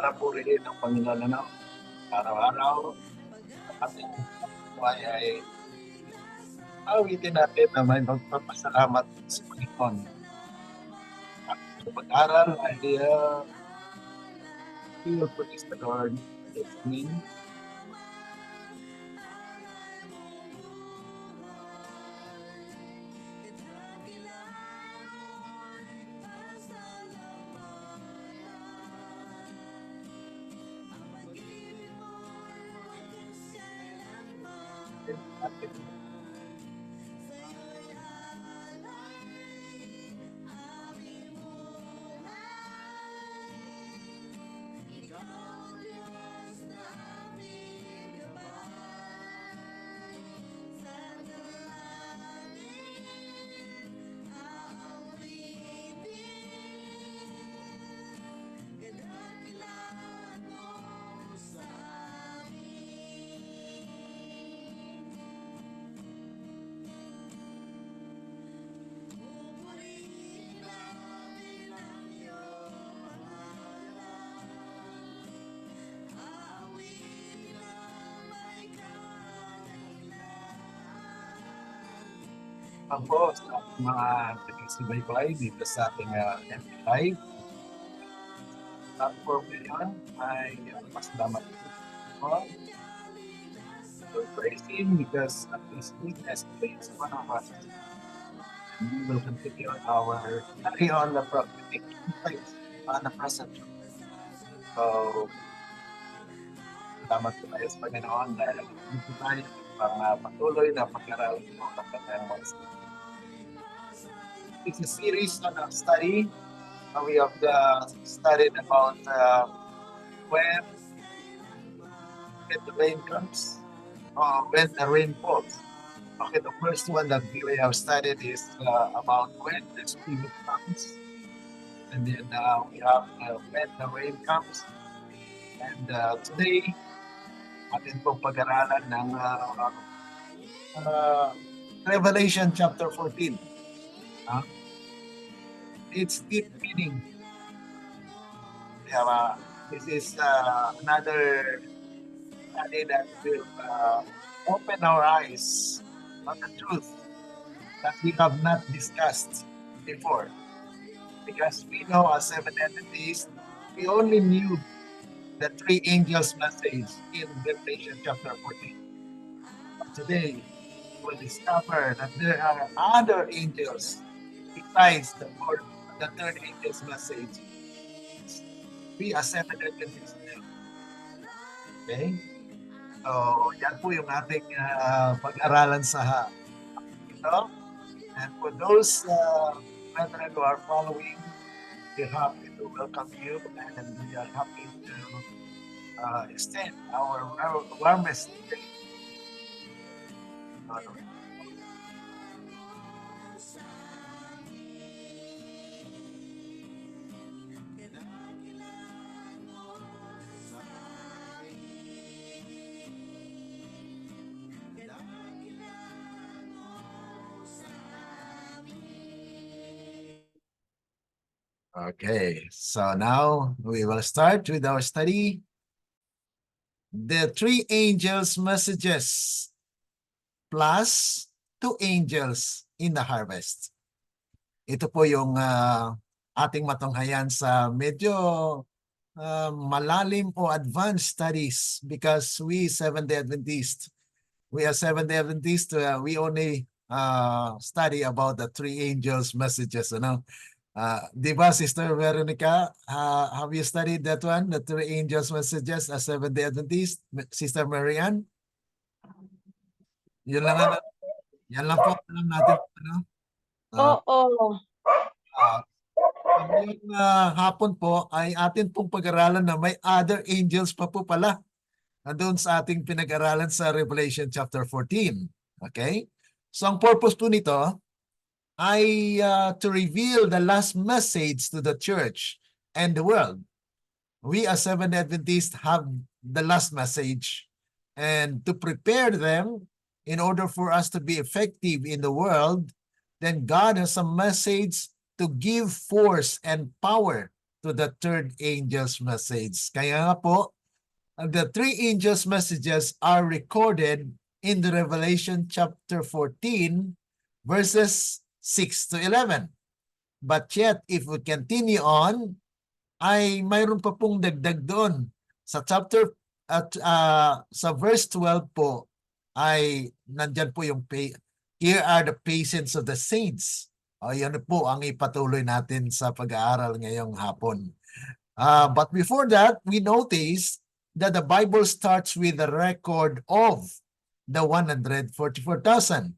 para purihin ang Panginoon, ano? Araw-araw, ating buhay ay awitin natin na may magpapasalamat sa Panginoon. At sa pag-aral ay we will praise the Lord. Amen. Ako sa mga nagsubaybay dito sa ating MP5. For ngayon ay pasalamat ko. So praise Him because of His goodness is one of us. And we will continue carry on the prophetic place on the present. So, salamat po tayo sa Panginoon dahil dito tayo patuloy na pag-aral ng kanyang mga. It's a series on a study. We have studied about when the rain comes, when the rain falls. Okay, the first one that we have studied is about when the Spirit comes. And then we have when the rain comes. And today, atin pong pag-aralan ng Revelation chapter 14. Its deep meaning. This is another study that will open our eyes on the truth that we have not discussed before. Because we know as Seventh Adventists, we only knew the three angels' message in Revelation chapter 14. But today, we'll discover that there are other angels besides the third angel's message. We as Seventh Adventists. Okay? So, yan po yung ating pag-aralan sa ito. And for those brethren who are following, we're happy to welcome you and we are happy to extend our warmest thanks. Okay, so now we will start with our study. The three angels' messages plus two angels in the harvest. Ito po yung ating matunghayan sa medyo malalim o advanced studies because we Seventh-day Adventists, we only study about the three angels' messages, di ba, Sister Veronica? Have you studied that one, the three angels' messages as Seventh-day Adventist? Sister Marianne? Yan lang po alam natin. Oo. Ngayong hapon po ay atin pong pag-aralan na may other angels pa po pala doon sa ating pinag-aralan sa Revelation chapter 14. Okay? So ang purpose po nito ay to reveal the last message to the church and the world. We as Seventh Adventists have the last message, and to prepare them in order for us to be effective in the world, then God has a message to give force and power to the third angel's message. Kaya nga po, the three angels' messages are recorded in the Revelation chapter 14, verses 6 to 11. But yet, if we continue on, ay mayroon pa pong dagdag doon. Sa chapter, sa verse 12 po, ay nandyan po yung, here are the patience of the saints. Yan po ang ipatuloy natin sa pag-aaral ngayong hapon. But before that, we notice that the Bible starts with a record of the 144,000.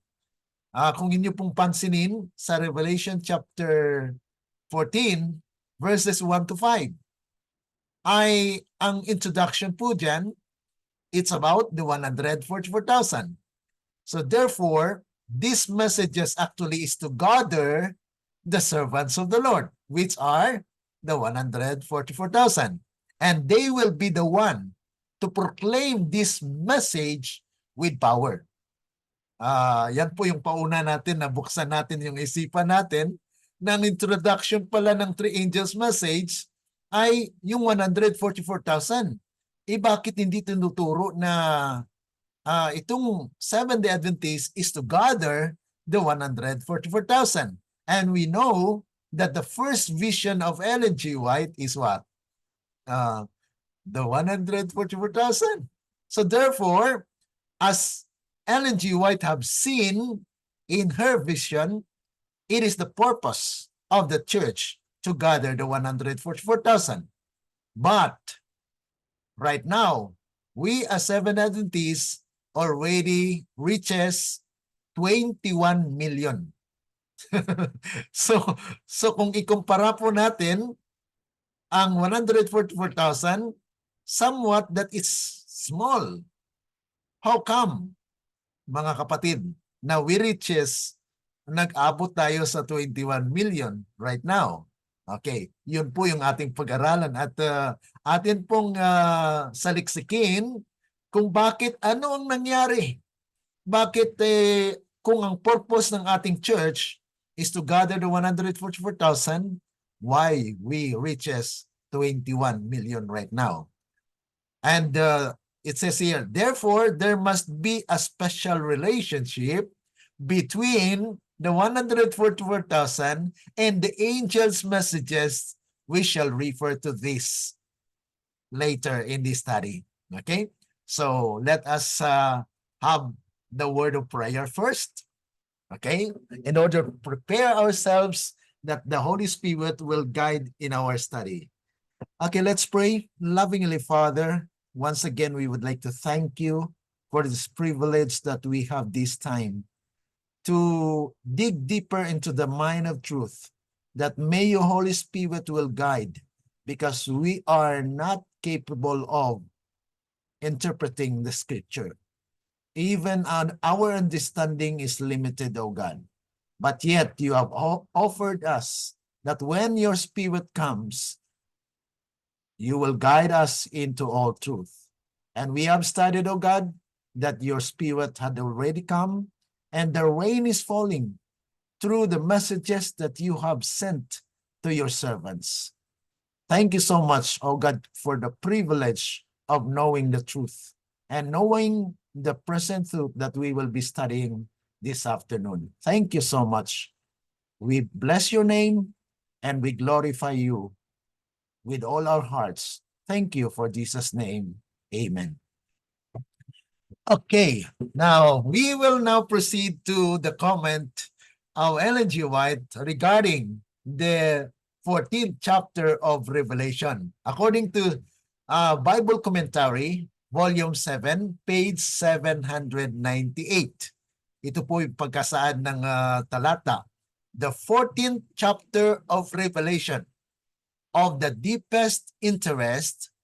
Kung inyo pong pansinin sa Revelation chapter 14, verses 1 to 5, ay ang introduction po dyan, it's about the 144,000. So therefore, this messages actually is to gather the servants of the Lord, which are the 144,000. And they will be the one to proclaim this message with power. Yan po yung pauna natin na buksan natin yung isipan natin ng introduction pala ng three angels message ay yung 144,000. Bakit hindi tinuturo na itong Seventh-day Adventist is to gather the 144,000? And we know that the first vision of Ellen G. White is what? The 144,000. So therefore, as Ellen G. White have seen in her vision, it is the purpose of the church to gather the 144,000. But right now, we as Seventh Adventists already reaches 21 million. So kung ikumpara po natin ang 144,000, somewhat that is small. How come, mga kapatid, na we reaches, nag-abot tayo sa 21 million right now? Okay, yun po yung ating pag-aralan at atin pong saliksikin kung bakit, ano ang nangyari. Bakit kung ang purpose ng ating church is to gather the 144,000, why we reaches 21 million right now? And it says here, therefore, there must be a special relationship between the 144,000 and the angels' messages. We shall refer to this later in this study. Okay? So let us have the word of prayer first. Okay? In order to prepare ourselves that the Holy Spirit will guide in our study. Okay, let's pray. Loving Heavenly Father, once again, we would like to thank you for this privilege that we have this time to dig deeper into the mind of truth, that may your Holy Spirit will guide, because we are not capable of interpreting the scripture. Even our understanding is limited, O God. But yet you have offered us that when your Spirit comes, you will guide us into all truth. And we have studied, O God, that your Spirit had already come, and the rain is falling through the messages that you have sent to your servants. Thank you so much, O God, for the privilege of knowing the truth and knowing the present truth that we will be studying this afternoon. Thank you so much. We bless your name and we glorify you with all our hearts. Thank you for Jesus' name. Amen. Okay, now we will now proceed to the comment of Ellen G. White regarding the 14th chapter of Revelation. According to Bible Commentary, Volume 7, page 798. Ito po yung pagkasaad ng talata. The 14th chapter of Revelation, of the deepest interest,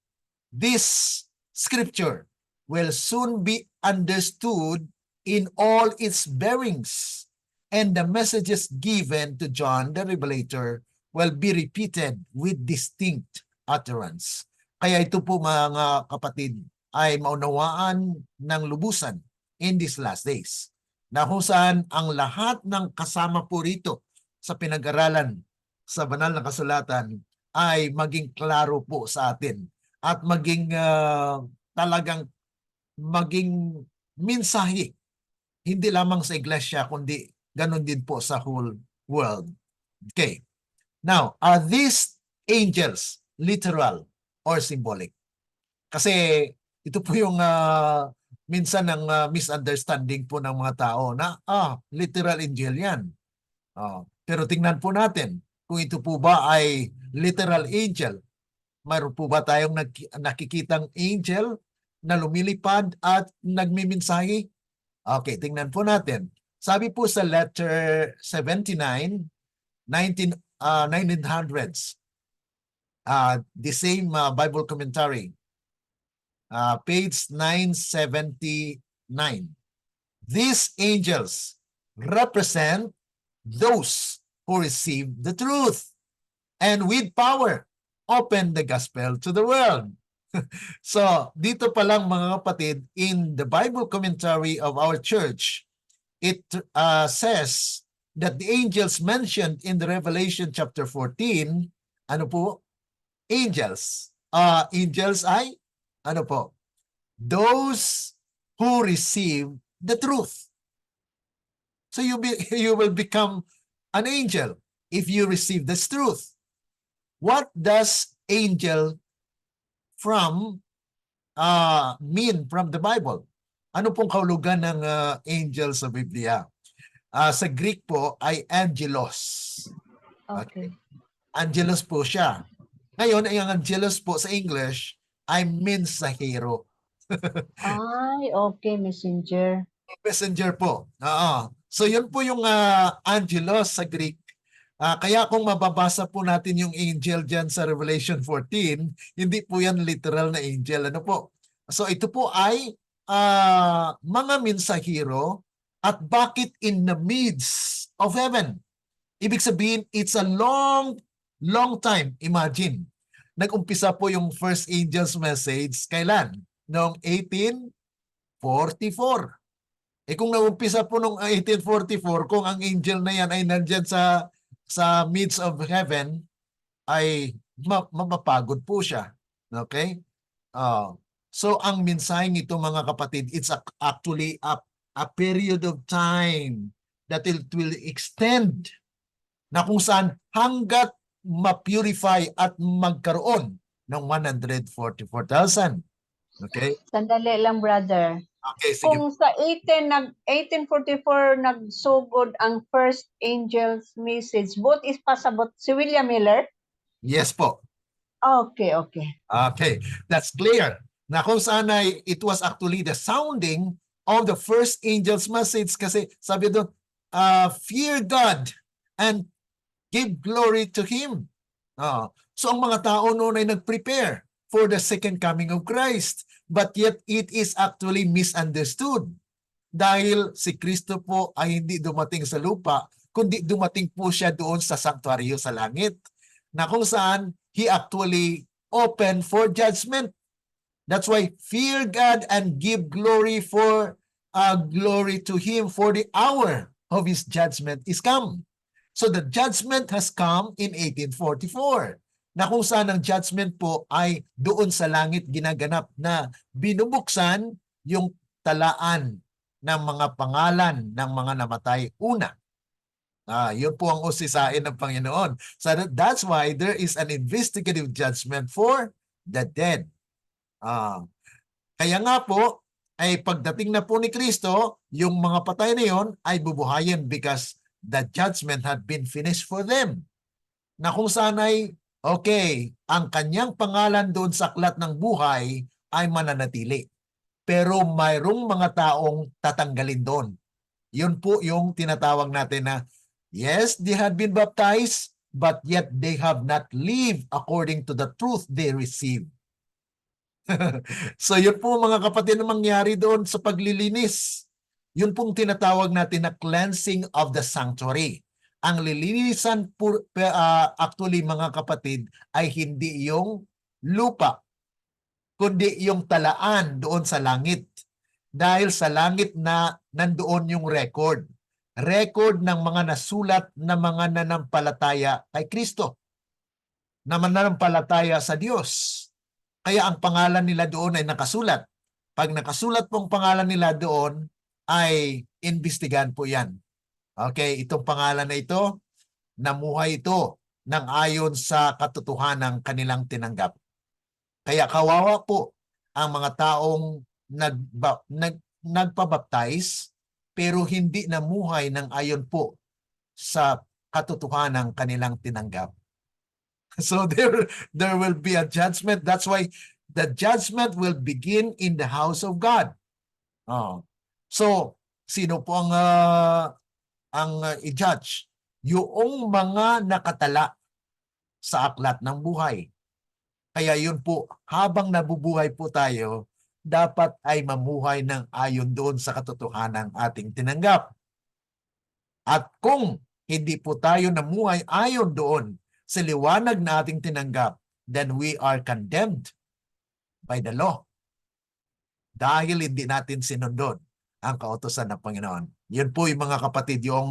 this scripture will soon be understood in all its bearings, and the messages given to John the Revelator will be repeated with distinct utterance. Kaya ito po, mga kapatid, ay maunawaan ng lubusan in these last days, na kung saan ang lahat ng kasama po rito sa pinag-aralan sa banal na kasulatan ay maging klaro po sa atin at maging talagang maging mensahe hindi lamang sa iglesia kundi ganun din po sa whole world. Okay. Now, are these angels literal or symbolic? Kasi ito po yung minsan ng misunderstanding po ng mga tao na literal angel yan. Pero tingnan po natin kung ito po ba ay literal angel. Mayroon po ba tayong nakikitang angel na lumilipad at nagmimensahe? Okay, tingnan po natin. Sabi po sa letter 79, 1900s, the same Bible commentary, page 979. These angels represent those who receive the truth and with power open the gospel to the world. So, dito pa lang mga kapatid, in the Bible commentary of our church, it says that the angels mentioned in the Revelation chapter 14, ano po? Angels. Angels ay, ano po? Those who receive the truth. So you will become an angel if you receive this truth. What does angel mean from the Bible? Ano pong kahulugan ng angel sa Biblia? Sa Greek po ay angelos. Okay. Angelos po siya. Ngayon, ang angelos po sa English ay mensahero. Ay, okay, messenger. Messenger po. So yun po yung angelos sa Greek. Kaya kung mababasa po natin yung angel dyan sa Revelation 14, hindi po yan literal na angel. Ano po? So ito po ay mga mensahero at bakit in the midst of heaven? Ibig sabihin, it's a long time. Imagine, nag-umpisa po yung first angel's message kailan? Noong 1844. Kung nag-umpisa po noong 1844, kung ang angel na yan ay nandyan sa midst of heaven, ay mapapagod po siya. Okay? So ang mensaheng ito mga kapatid, it's actually a period of time that it will extend na kung saan hanggat ma-purify at magkaroon ng 144,000. Okay? Sandali lang, brother. Okay, sige. Kung sa 1844 nagsugod ang first angel's message, both is pasabot si William Miller? Yes po. Okay. Okay, that's clear. Na kung saan ay it was actually the sounding of the first angel's message kasi sabi doon, fear God and give glory to Him. So ang mga tao noon ay nag-prepare for the second coming of Christ. But yet it is actually misunderstood. Dahil si Kristo po ay hindi dumating sa lupa, kundi dumating po siya doon sa sanctuaryo sa langit. Na kung saan He actually opened for judgment. That's why fear God and give glory to Him, for the hour of His judgment is come. So the judgment has come in 1844. Na kung saan ang judgment po ay doon sa langit ginaganap na binubuksan yung talaan ng mga pangalan ng mga namatay una. Yun po ang usisain ng Panginoon. So that's why there is an investigative judgment for the dead. Kaya nga po, ay pagdating na po ni Kristo, yung mga patay na yon ay bubuhayin because the judgment had been finished for them. Na kung saan ay, okay, ang kanyang pangalan doon sa aklat ng buhay ay mananatili. Pero mayroong mga taong tatanggalin doon. Yun po yung tinatawag natin na, yes, they had been baptized, but yet they have not lived according to the truth they received. So yun po mga kapatid na mangyari doon sa paglilinis. Yun pong tinatawag natin na cleansing of the sanctuary. Ang lilinisan actually mga kapatid ay hindi yung lupa, kundi yung talaan doon sa langit. Dahil sa langit na nandoon yung record. Record ng mga nasulat na mga nanampalataya kay Kristo. na mananampalataya sa Diyos. Kaya ang pangalan nila doon ay nakasulat. Pag nakasulat pong pangalan nila doon, ay imbestigahan po yan. Okay, itong pangalan na ito, namuhay ito ng ayon sa katotohanan kanilang tinanggap. Kaya kawawa po ang mga taong nagpabaptize pero hindi namuhay ng ayon po sa katotohanan kanilang tinanggap. So there will be a judgment. That's why the judgment will begin in the house of God. Oh. So sino po ang i-judge? Yung mga nakatala sa aklat ng buhay. Kaya yun po, habang nabubuhay po tayo, dapat ay mamuhay ng ayon doon sa katotohanan ating tinanggap. At kung hindi po tayo namuhay ayon doon sa liwanag na ating tinanggap, then we are condemned by the law. Dahil hindi natin sinunod ang kautusan ng Panginoon. Yun po yung mga kapatid, yung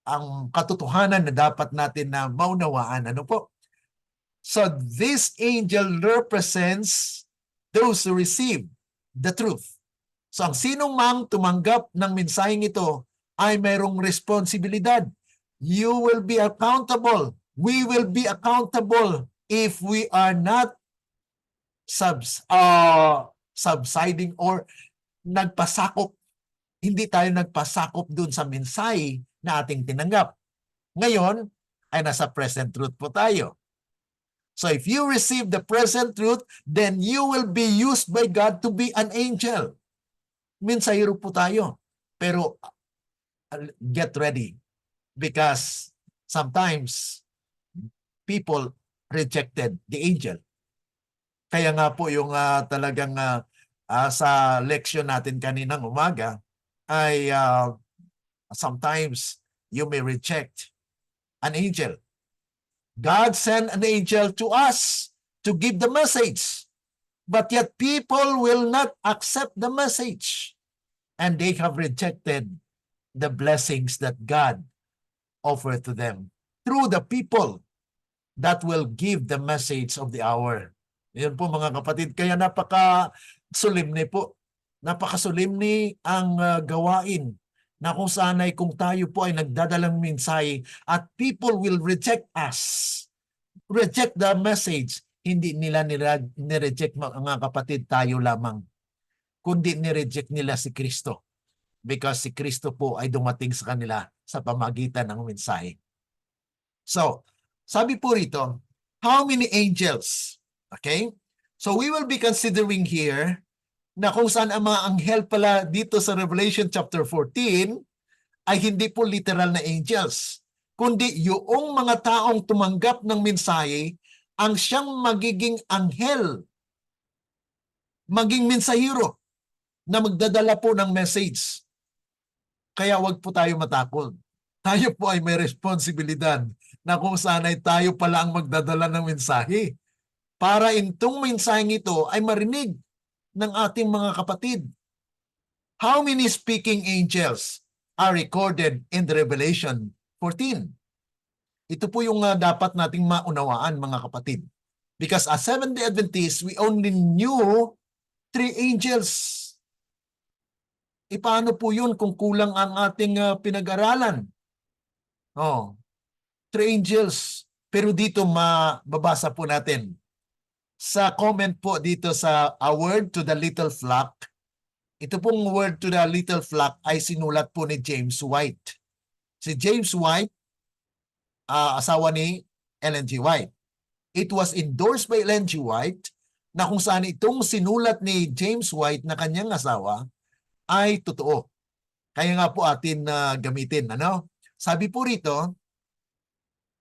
ang katotohanan na dapat natin na maunawaan. Ano po? So this angel represents those who receive the truth. So ang sinong mang tumanggap ng mensaheng ito ay mayroong responsibilidad. You will be accountable. We will be accountable if we are not subsiding or nagpasakop. Hindi tayo nagpasakop dun sa mensahe na ating tinanggap. Ngayon, ay nasa present truth po tayo. So if you receive the present truth, then you will be used by God to be an angel. Mensahero po tayo. Pero get ready. Because sometimes people rejected the angel. Kaya nga po yung talagang sa leksyon natin kaninang umaga ay sometimes you may reject an angel. God sent an angel to us to give the message. But yet people will not accept the message. And they have rejected the blessings that God offered to them through the people that will give the message of the hour. Yan po mga kapatid. Kaya napaka-solemne po. Napaka-solemne ang gawain na kung saan ay kung tayo po ay nagdadalang mensahe at people will reject us. Reject the message. Hindi nila nireject mga kapatid tayo lamang. Kundi nireject nila si Kristo. Because si Kristo po ay dumating sa kanila sa pamagitan ng mensahe. So, sabi po rito, how many angels? Okay? So we will be considering here na kung saan ang mga anghel pala dito sa Revelation chapter 14 ay hindi po literal na angels, kundi yung mga taong tumanggap ng mensahe ang siyang magiging anghel, maging mensahero na magdadala po ng message. Kaya wag po tayo matakot. Tayo po ay may responsibilidad na kung saan ay tayo pala ang magdadala ng mensahe. Para itong mensaheng ito ay marinig ng ating mga kapatid. How many speaking angels are recorded in the Revelation 14? Ito po yung dapat nating maunawaan mga kapatid. Because as Seventh-day Adventists, we only knew 3 angels. Paano po yun kung kulang ang ating pinag-aralan? 3 angels. Pero dito mababasa po natin. Sa comment po dito sa A Word to the Little Flock, ito pong Word to the Little Flock ay sinulat po ni James White. Si James White, asawa ni Ellen G. White. It was endorsed by Ellen G. White na kung saan itong sinulat ni James White na kanyang asawa ay totoo. Kaya nga po atin gamitin. Ano? Sabi po rito,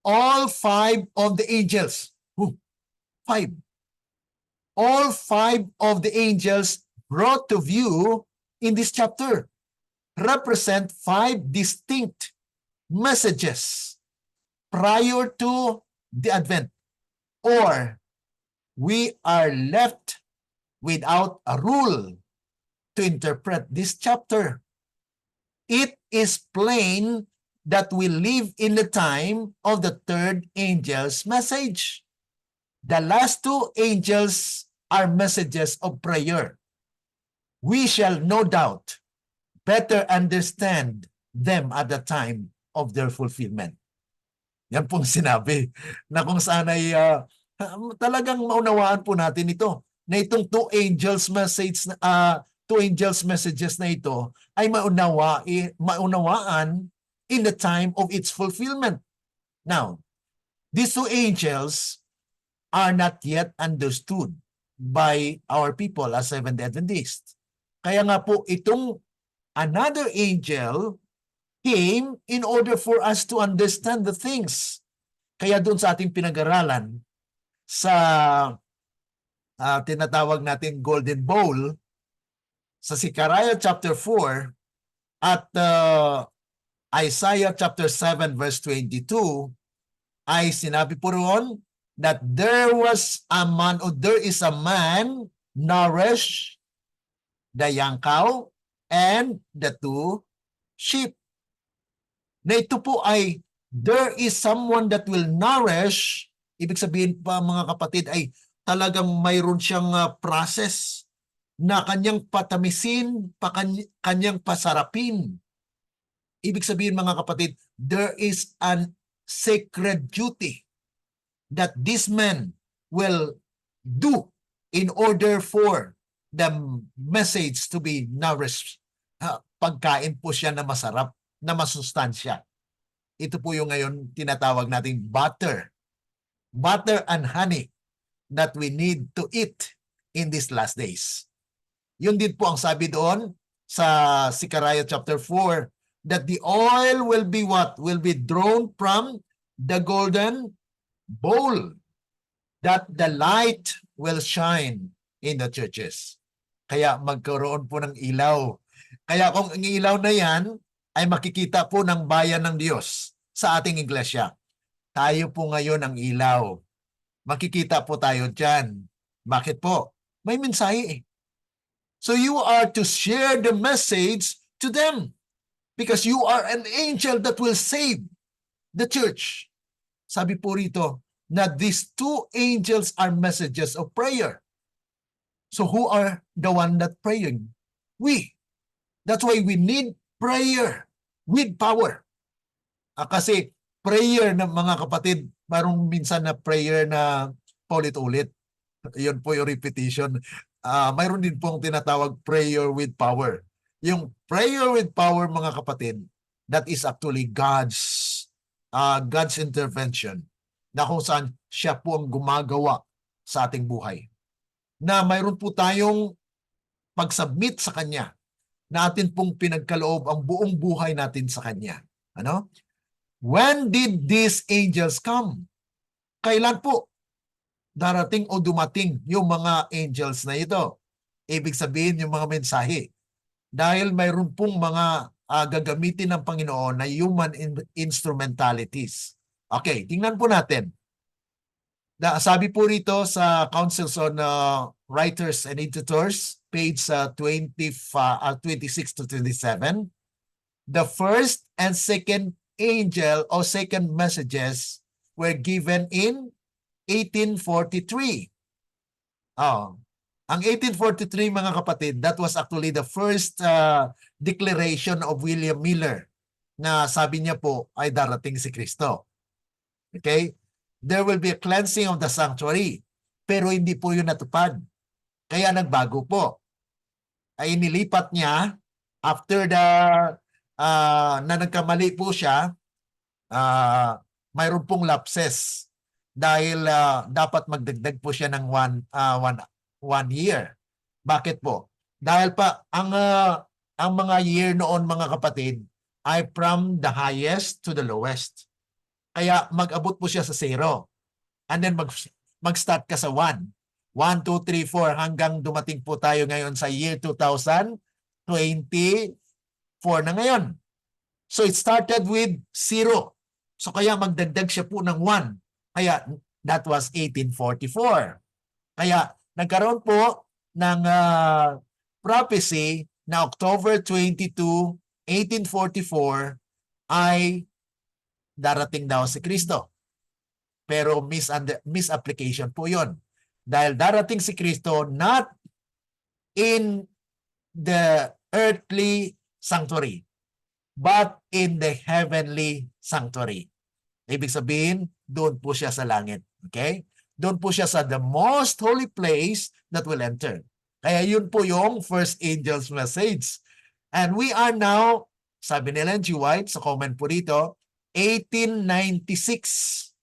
all 5 of the angels, 5. All 5 of the angels brought to view in this chapter represent 5 distinct messages prior to the advent. Or we are left without a rule to interpret this chapter. It is plain that we live in the time of the third angel's message. The last two angels are messages of prayer. We shall no doubt better understand them at the time of their fulfillment. Yan pong sinabi na kung saan ay talagang maunawaan po natin ito, na itong two angels messages na ito ay maunawaan in the time of its fulfillment. Now, these two angels are not yet understood by our people as Seventh-day Adventists. Kaya nga po itong another angel came in order for us to understand the things. Kaya doon sa ating pinag-aralan sa tinatawag natin Golden Bowl, sa Zechariah chapter 4 at Isaiah chapter 7 verse 22, ay sinabi po roon that there is a man nourished the young cow and the two sheep. Na ito po ay there is someone that will nourish, ibig sabihin pa mga kapatid ay talagang mayroon siyang process na kanyang patamisin, kanyang pasarapin. Ibig sabihin mga kapatid, there is an sacred duty that this man will do in order for the message to be nourished. Pagkain po siya na masarap, na masustansya. Ito po yung ngayon tinatawag nating butter. Butter and honey that we need to eat in these last days. Yun din po ang sabi doon sa Zechariah chapter 4, that the oil will be what? Will be drawn from the golden bowl, that the light will shine in the churches. Kaya magkaroon po ng ilaw. Kaya kung ang ilaw na yan ay makikita po ng bayan ng Diyos sa ating iglesia. Tayo po ngayon ang ilaw. Makikita po tayo dyan. Bakit po? May mensahe eh. So you are to share the message to them because you are an angel that will save the church. Sabi po rito na these two angels are messages of prayer. So who are the one that praying? We. That's why we need prayer with power. Kasi prayer ng mga kapatid, mayroong minsan na prayer na paulit-ulit. Yun po yung repetition. Mayroon din pong tinatawag prayer with power. Yung prayer with power mga kapatid, that is actually God's intervention na kung saan siya po ang gumagawa sa ating buhay. Na mayroon po tayong pag-submit sa Kanya na atin pong pinagkaloob ang buong buhay natin sa Kanya. Ano? When did these angels come? Kailan po darating o dumating yung mga angels na ito? Ibig sabihin yung mga mensahe. Dahil mayroon pong mga gagamitin ng Panginoon na human instrumentalities. Okay, tingnan po natin. Sabi po rito sa Councils on Writers and Editors, page 26 to 27, the first and second angel or second messages were given in 1843. Ang 1843 mga kapatid, that was actually the first declaration of William Miller na sabi niya po ay darating si Kristo. Okay? There will be a cleansing of the sanctuary. Pero hindi po yun natupad. Kaya nagbago po. Ay nilipat niya after na nagkamali po siya, mayroon pong lapses dahil dapat magdagdag po siya ng one year. Bakit po? Dahil pa ang mga year noon mga kapatid ay from the highest to the lowest. Kaya mag-abot po siya sa 0. And then mag-start ka sa 1. 1, 2, 3, 4 hanggang dumating po tayo ngayon sa year 2024 na ngayon. So it started with 0. So kaya magdagdag siya po ng 1. Kaya that was 1844. Kaya nagkaroon po ng prophecy na October 22, 1844 ay darating daw si Kristo. Pero misapplication po yun. Dahil darating si Kristo not in the earthly sanctuary, but in the heavenly sanctuary. Ibig sabihin, doon po siya sa langit. Okay? Doon po siya sa the most holy place that will enter. Kaya yun po yung first angel's message. And we are now, sabi ni Ellen G. White sa comment po dito, 1896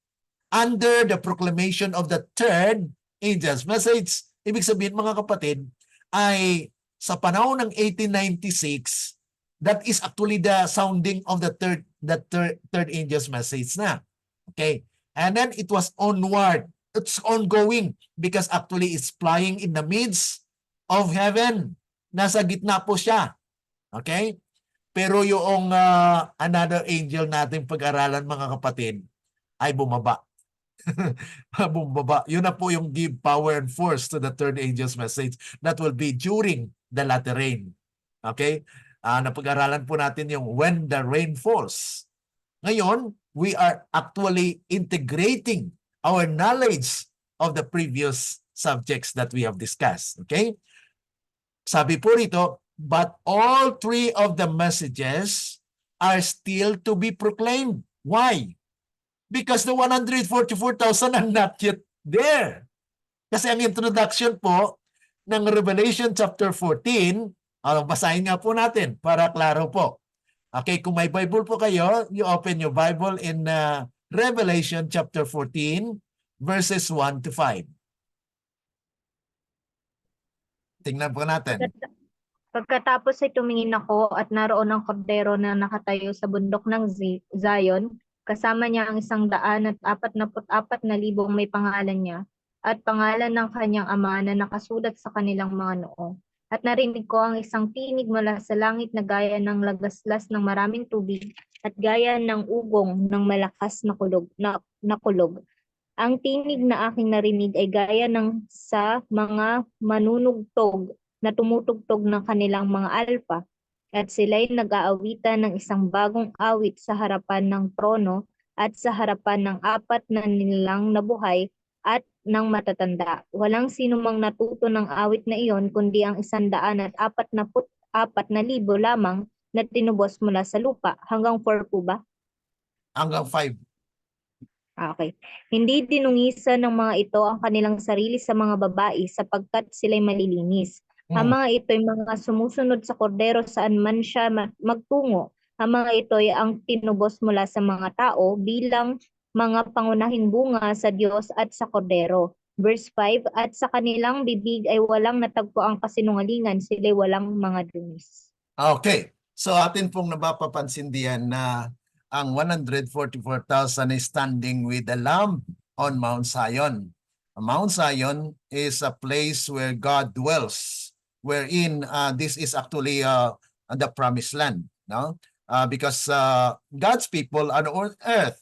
under the proclamation of the third angel's message. Ibig sabihin mga kapatid, ay sa panahon ng 1896, that is actually the sounding of the third angel's message na. Okay? And then it was onward. It's ongoing because actually it's flying in the midst of heaven. Nasa gitna po siya. Okay? Pero yung another angel nating pag-aralan mga kapatid ay bumaba. Bumaba. Yun na po yung give power and force to the third angel's message that will be during the latter rain. Okay? Napag-aralan po natin yung when the rain falls. Ngayon, we are actually integrating our knowledge of the previous subjects that we have discussed. Okay? Sabi po rito, but all three of the messages are still to be proclaimed. Why? Because the 144,000 are not yet there. Kasi ang introduction po ng Revelation chapter 14, basahin nga po natin para klaro po. Okay, kung may Bible po kayo, you open your Bible in Revelation chapter 14, verses 1 to 5. Tingnan po natin. Pagkatapos ay tumingin ako at naroon ang kordero na nakatayo sa bundok ng Zion, kasama niya ang 144,000 may pangalan niya, at pangalan ng kanyang ama na nakasulat sa kanilang mga noo. At narinig ko ang isang tinig mula sa langit na gaya ng lagaslas ng maraming tubig at gaya ng ugong ng malakas na kulog. Ang tinig na aking narinig ay gaya ng sa mga manunugtog na tumutugtog ng kanilang mga alpa, at sila'y nag-aawitan ng isang bagong awit sa harapan ng trono at sa harapan ng 4 na nilalang na buhay at ng matatanda. Walang sinumang natuto ng awit na iyon kundi ang 144,000 lamang na tinubos mula sa lupa. Hanggang 4 po ba? Hanggang 5. Okay. Hindi dinungisan ng mga ito ang kanilang sarili sa mga babae sapagkat sila'y malilinis. Ang mga ito ay mga sumusunod sa kordero saan man siya magtungo. Ang mga ito ay ang tinubos mula sa mga tao bilang mga pangunahing bunga sa Diyos at sa kordero. Verse 5, at sa kanilang bibig ay walang natagpo ang kasinungalingan, sila'y walang mga dungis. Okay. So atin pong napapansin diyan na ang 144,000 is standing with the Lamb on Mount Zion. Mount Zion is a place where God dwells, wherein this is actually the promised land, no? Because God's people are on earth.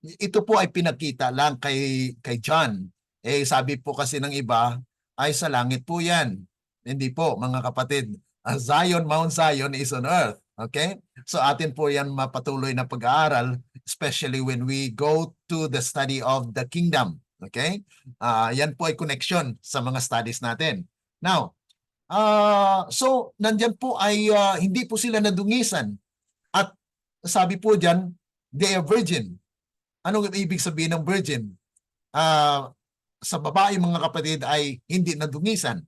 Ito po ay pinakita lang kay John. Sabi po kasi ng iba ay sa langit po 'yan. Hindi po, mga kapatid. Zion, Mount Zion is on earth. Okay? So atin po 'yan mapatuloy na pag-aaral, especially when we go to the study of the kingdom. Okay? Yan po ay connection sa mga studies natin. Now, so nandyan po ay hindi po sila nadungisan. At sabi po dyan, they are virgin. Anong ibig sabihin ng virgin? Sa babae mga kapatid ay hindi nadungisan.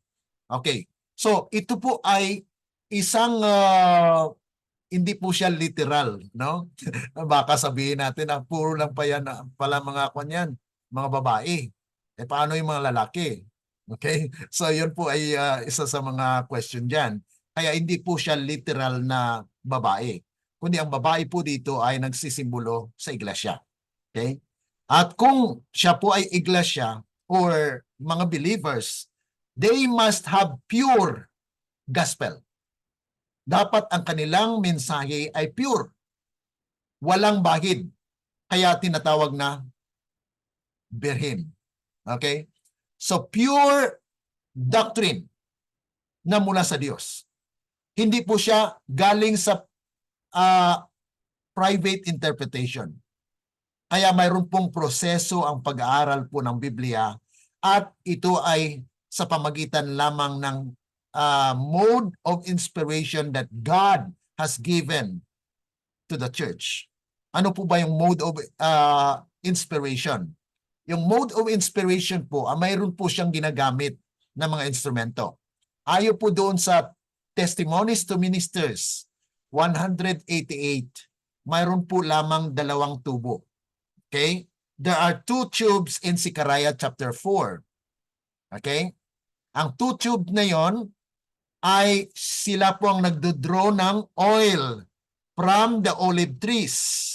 Okay. So ito po ay isang hindi po siya literal, no? Baka sabihin natin na puro lang pa yan pala mga kanyan, mga babae. Paano yung mga lalaki? Okay? So yun po ay isa sa mga question diyan. Kaya hindi po siya literal na babae. Kundi ang babae po dito ay nagsisimbolo sa iglesia. Okay? At kung siya po ay iglesia or mga believers, they must have pure gospel. Dapat ang kanilang mensahe ay pure. Walang bahid. Kaya tinatawag na birhen. Okay? So pure doctrine na mula sa Diyos. Hindi po siya galing sa private interpretation. Kaya mayroon pong proseso ang pag-aaral po ng Biblia at ito ay sa pamagitan lamang ng mode of inspiration that God has given to the church. Ano po ba yung mode of inspiration? Yung mode of inspiration po, mayroon po siyang ginagamit na mga instrumento. Ayo po doon sa Testimonies to Ministers 188, mayroon po lamang 2 tubo. Okay? There are 2 tubes in Zechariah chapter 4. Okay? Ang 2 tube na yon ay sila po ang nagdodraw ng oil from the olive trees.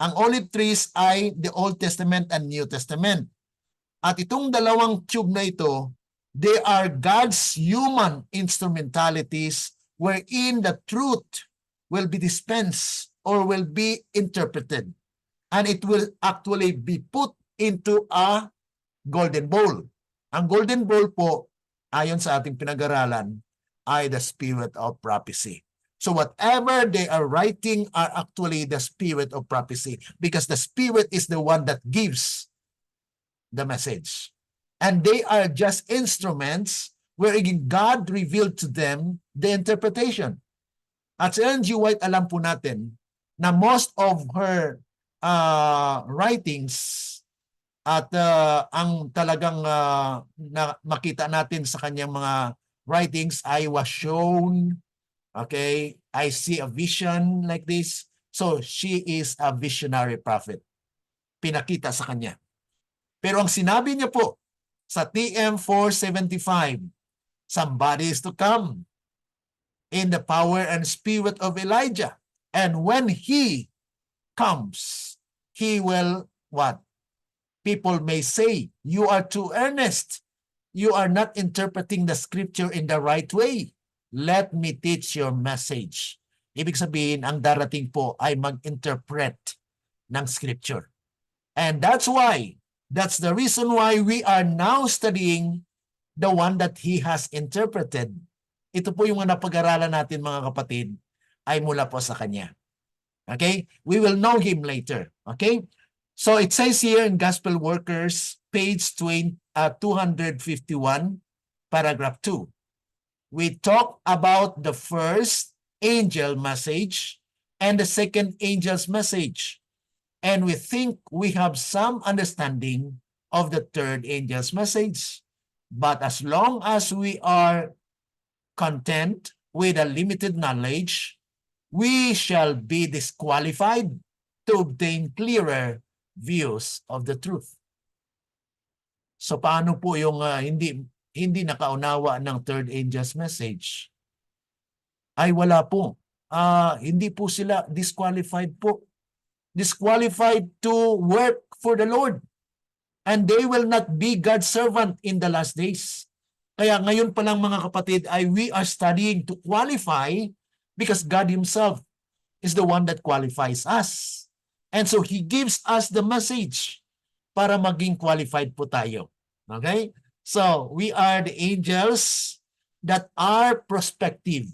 Ang olive trees ay the Old Testament and New Testament. At itong 2 tube na ito, they are God's human instrumentalities wherein the truth will be dispensed or will be interpreted. And it will actually be put into a golden bowl. Ang golden bowl po, ayon sa ating pinag-aralan, ay the spirit of prophecy. So whatever they are writing are actually the spirit of prophecy because the spirit is the one that gives the message. And they are just instruments wherein God revealed to them the interpretation. At si Ellen G. White, alam po natin na most of her writings at ang talagang makita natin sa kanyang mga writings, I was shown, okay, I see a vision like this. So she is a visionary prophet. Pinakita sa kanya. Pero ang sinabi niya po sa TM 475, somebody is to come in the power and spirit of Elijah. And when he comes, he will what? People may say, you are too earnest. You are not interpreting the scripture in the right way. Let me teach your message. Ibig sabihin, ang darating po ay mag-interpret ng scripture. And that's the reason why we are now studying the one that he has interpreted. Ito po yung napag-aralan natin mga kapatid, ay mula po sa kanya. Okay? We will know him later. Okay? So it says here in Gospel Workers, page 251, paragraph 2. We talk about the first angel message and the second angel's message. And we think we have some understanding of the third angel's message. But as long as we are content with a limited knowledge, we shall be disqualified to obtain clearer views of the truth. So paano po yung hindi nakaunawa ng third angel's message? Ay wala po. Hindi po sila disqualified po. Disqualified to work for the Lord. And they will not be God's servant in the last days. Kaya ngayon pa lang mga kapatid ay we are studying to qualify because God himself is the one that qualifies us. And so he gives us the message para maging qualified po tayo. Okay? So we are the angels that are prospective.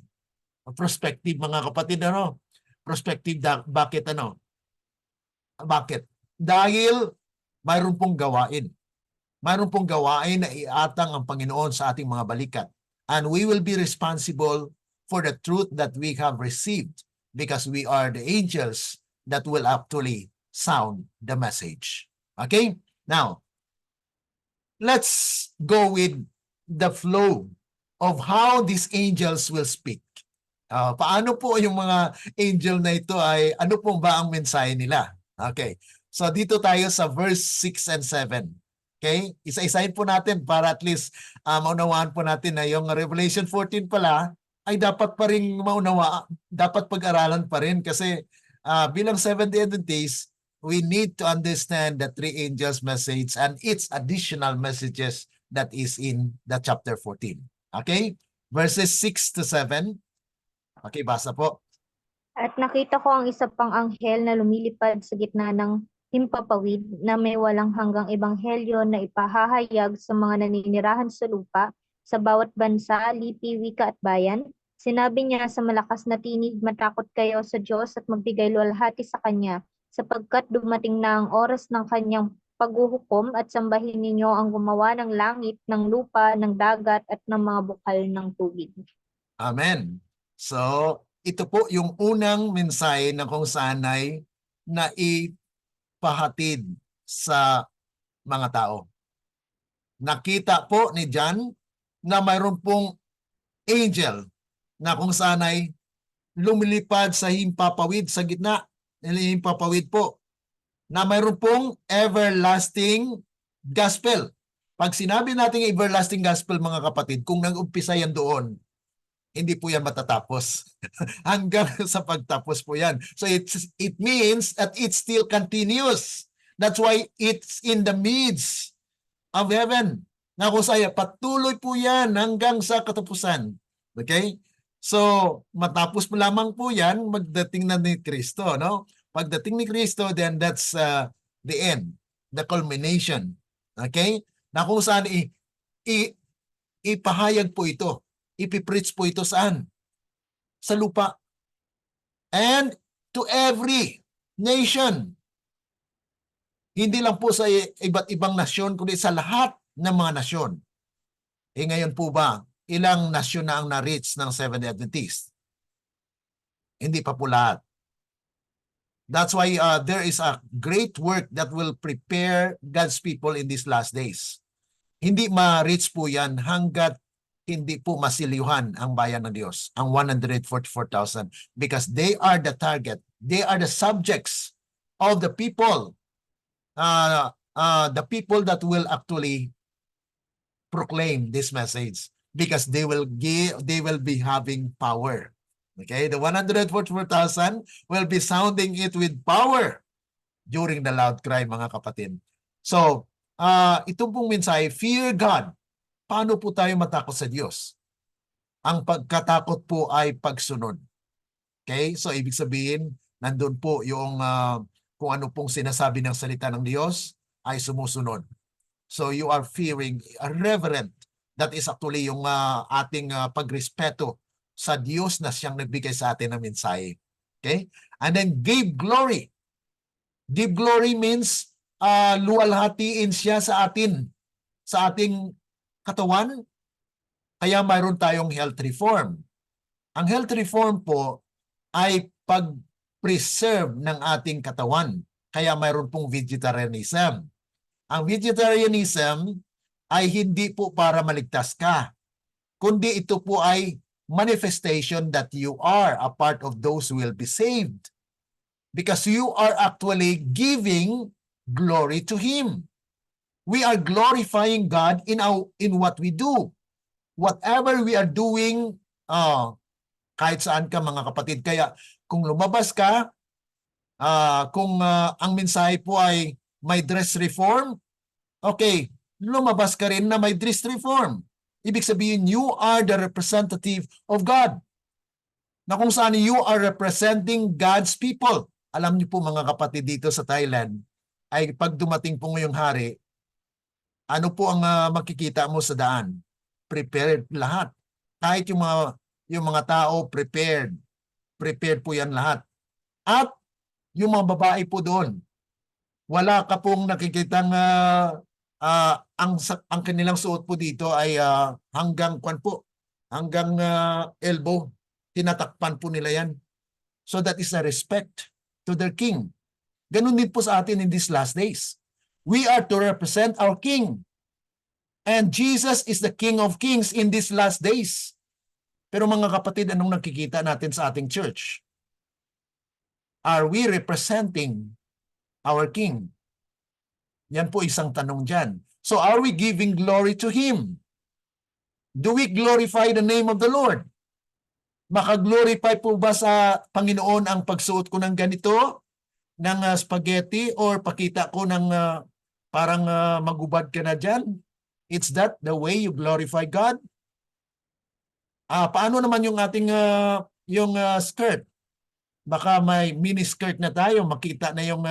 Prospective mga kapatid, ano? Prospective, bakit ano? Bakit? Dahil mayroon pong gawain. Mayroon pong gawain na iatang ang Panginoon sa ating mga balikat. And we will be responsible for the truth that we have received because we are the angels that will actually sound the message. Okay? Now, let's go with the flow of how these angels will speak. Paano po yung mga angel na ito ay, ano po ba ang mensahe nila? Okay. So dito tayo sa verse 6 and 7. Okay? Isa-isahin po natin para at least maunawaan po natin na yung Revelation 14 pala ay dapat pa rin dapat pag-aralan pa rin kasi bilang Seventh-day Adventists, we need to understand the three angels' message and its additional messages that is in the chapter 14. Okay? Verses 6 to 7. Okay, basa po. At nakita ko ang isa pang anghel na lumilipad sa gitna ng himpapawid na may walang hanggang ebanghelyo na ipahahayag sa mga naninirahan sa lupa, sa bawat bansa, lipi, wika at bayan. Sinabi niya sa malakas na tinig, matakot kayo sa Diyos at magbigay luwalhati sa Kanya, sapagkat dumating na ang oras ng Kanyang paghuhukom at sambahin ninyo ang gumawa ng langit, ng lupa, ng dagat at ng mga bukal ng tubig. Amen. So, ito po yung unang mensahe na kung saan ay naipahatid sa mga tao. Nakita po ni John na mayroon pong angel na kung saan ay lumilipad sa himpapawid sa gitna. Himpapawid po na mayroon pong everlasting gospel. Pag sinabi natin everlasting gospel, mga kapatid, kung nag-umpisa yan doon, hindi po yan matatapos. Hanggang sa pagtapos po yan. So it means that it still continues. That's why it's in the midst of heaven. Na kung saya, patuloy po yan hanggang sa katapusan. Okay? So, matapos mo lamang po yan, magdating na ni Kristo, no? Pagdating ni Kristo, then that's the end, the culmination. Okay? Na kung saan ipahayag po ito, ipipreach po ito saan? Sa lupa. And to every nation. Hindi lang po sa iba't ibang nasyon, kundi sa lahat ng mga nasyon. Ngayon po ba, ilang nasyon na ang na-reach ng Seventh-day Adventist? Hindi pa po lahat. That's why there is a great work that will prepare God's people in these last days. Hindi ma-reach po yan hanggat hindi po masilihan ang bayan ng Diyos, ang 144,000, because they are the target. They are the subjects of the people that will actually proclaim this message, because they will be having power. Okay, the 144,000 will be sounding it with power during the loud cry, mga kapatid. So, itong pong mensahe, fear God. Paano po tayo matakot sa Diyos? Ang pagkatakot po ay pagsunod. Okay, so ibig sabihin, nandun po yung kung ano pong sinasabi ng salita ng Diyos ay sumusunod. So you are fearing, reverent. That is actually yung ating pagrespeto sa Diyos na siyang nagbigay sa atin ng mensahe. Okay? And then give glory. Give glory means luwalhatiin siya sa atin, sa ating katawan. Kaya mayroon tayong health reform. Ang health reform po ay pag-preserve ng ating katawan. Kaya mayroon pong vegetarianism. Ang vegetarianism ay hindi po para maligtas ka, kundi ito po ay manifestation that you are a part of those who will be saved. Because you are actually giving glory to Him. We are glorifying God in what we do. Whatever we are doing, kahit saan ka, mga kapatid. Kaya kung lumabas ka, kung ang mensahe po ay may dress reform, okay, lumabas ka rin na may dress reform. Ibig sabihin, you are the representative of God. Na kung saan you are representing God's people. Alam niyo po, mga kapatid, dito sa Thailand, ay pag dumating po ngayong hari, ano po ang makikita mo sa daan? Prepared lahat. Kahit yung mga tao, prepared. Prepared po yan lahat. At yung mga babae po doon, wala ka pong nakikitang ang kanilang suot po dito ay hanggang hanggang elbow. Tinatakpan po nila yan. So that is a respect to their king. Ganun din po sa atin in these last days. We are to represent our king. And Jesus is the King of Kings in these last days. Pero mga kapatid, anong nakikita natin sa ating church? Are we representing our King? Yan po isang tanong dyan. So are we giving glory to Him? Do we glorify the name of the Lord? Makaglorify po ba sa Panginoon ang pagsuot ko ng ganito, ng spaghetti, or pakita ko ng parang magubad ka na dyan? It's that the way you glorify God? Paano naman yung ating skirt? Baka may mini skirt na tayo, makita na yung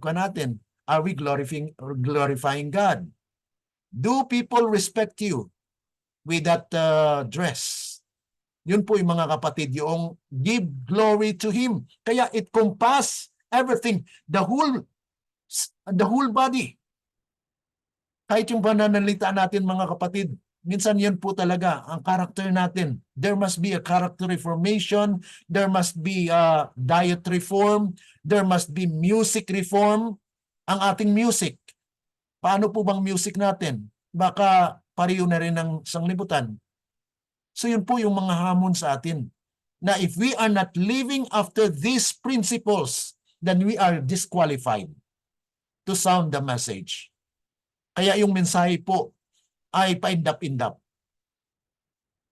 natin. Are we glorifying God? Do people respect you with that dress? Yun po yung mga kapatid, yung give glory to Him. Kaya it compass everything, the whole body. Kahit yung pananalita natin mga kapatid, minsan yan po talaga ang character natin. There must be a character reformation, there must be a diet reform, there must be music reform. Ang ating music, paano po bang music natin? Baka pareho na rin ng sanglibutan. So yun po yung mga hamon sa atin. Na if we are not living after these principles, then we are disqualified to sound the message. Kaya yung mensahe po ay paindap-indap.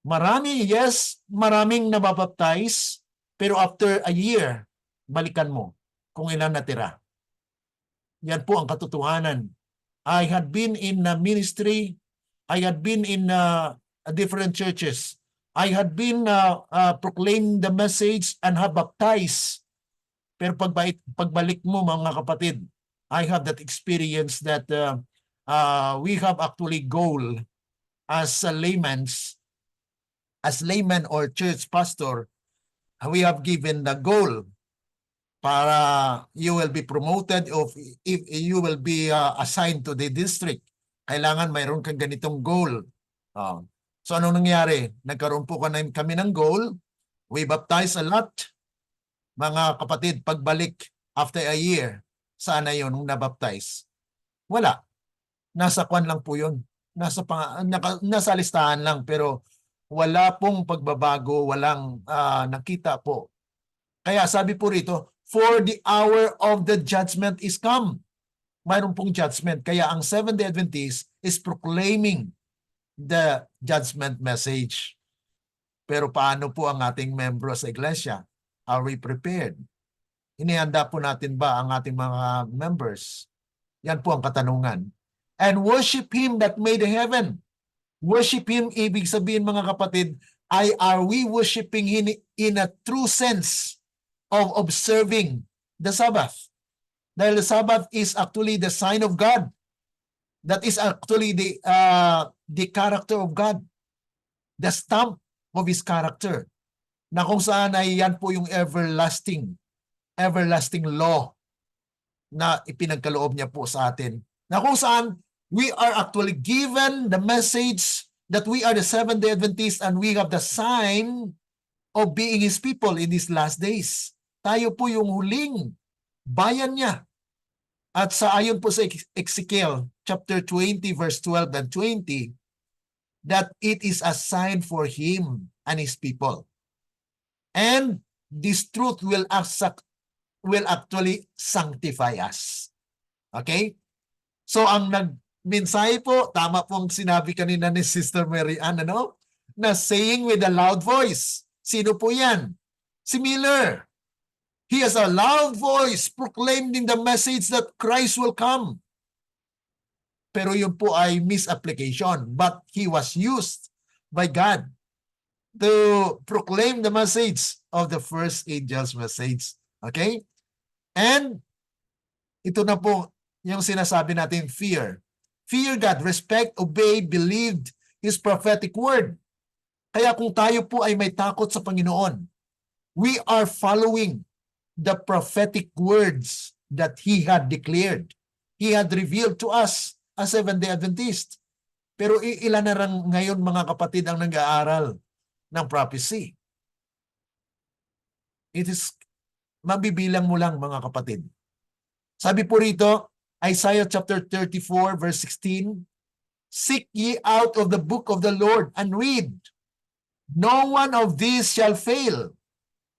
Maraming nababaptize, pero after a year, balikan mo kung ilan natira. Yan po ang katotohanan. I had been in ministry, I had been in different churches. I had been proclaiming the message and have baptized. Pero pagbalik mo mga kapatid, I have that experience that we have actually goal as layman or church pastor. We have given the goal para you will be promoted if you will be assigned to the district. Kailangan mayroon kang ganitong goal. So anong nangyari? Nagkaroon po kami ng goal. We baptize a lot. Mga kapatid, pagbalik after a year, saan na yun nung nabaptize? Wala. Nasa kwan lang po yun. Nasa listahan lang, pero wala pong pagbabago, walang nakita po. Kaya sabi po rito, for the hour of the judgment is come. Mayroon pong judgment. Kaya ang Seventh-day Adventist is proclaiming the judgment message. Pero paano po ang ating membro sa iglesia? Are we prepared? Inihanda po natin ba ang ating mga members? Yan po ang katanungan. And worship Him that made heaven. Worship Him, ibig sabihin mga kapatid, are we worshiping Him in a true sense of observing the Sabbath? Dahil the Sabbath is actually the sign of God. That is actually the character of God. The stamp of His character. Na kung saan ay yan po yung everlasting law na ipinagkaloob niya po sa atin. Na kung saan we are actually given the message that we are the Seventh-day Adventists and we have the sign of being His people in these last days. Tayo po yung huling bayan niya. At sa ayon po sa Ezekiel chapter 20 verse 12 and 20, that it is a sign for Him and His people. And this truth will actually sanctify us. Okay? So ang nagmensahe po, tama pong sinabi kanina ni Sister Mary Ann, na saying with a loud voice. Sino po yan? Si Miller. He has a loud voice proclaiming the message that Christ will come. Pero yun po ay misapplication. But he was used by God to proclaim the message of the first angel's message. Okay? And ito na po yung sinasabi natin, fear. Fear God, respect, obey, believed His prophetic word. Kaya kung tayo po ay may takot sa Panginoon, we are following the prophetic words that He had declared. He had revealed to us as Seventh-day Adventist. Pero ilan na rin ngayon mga kapatid ang nag-aaral ng prophecy? It is, mabibilang mo lang mga kapatid. Sabi po rito, Isaiah chapter 34 verse 16, seek ye out of the book of the Lord and read. No one of these shall fail,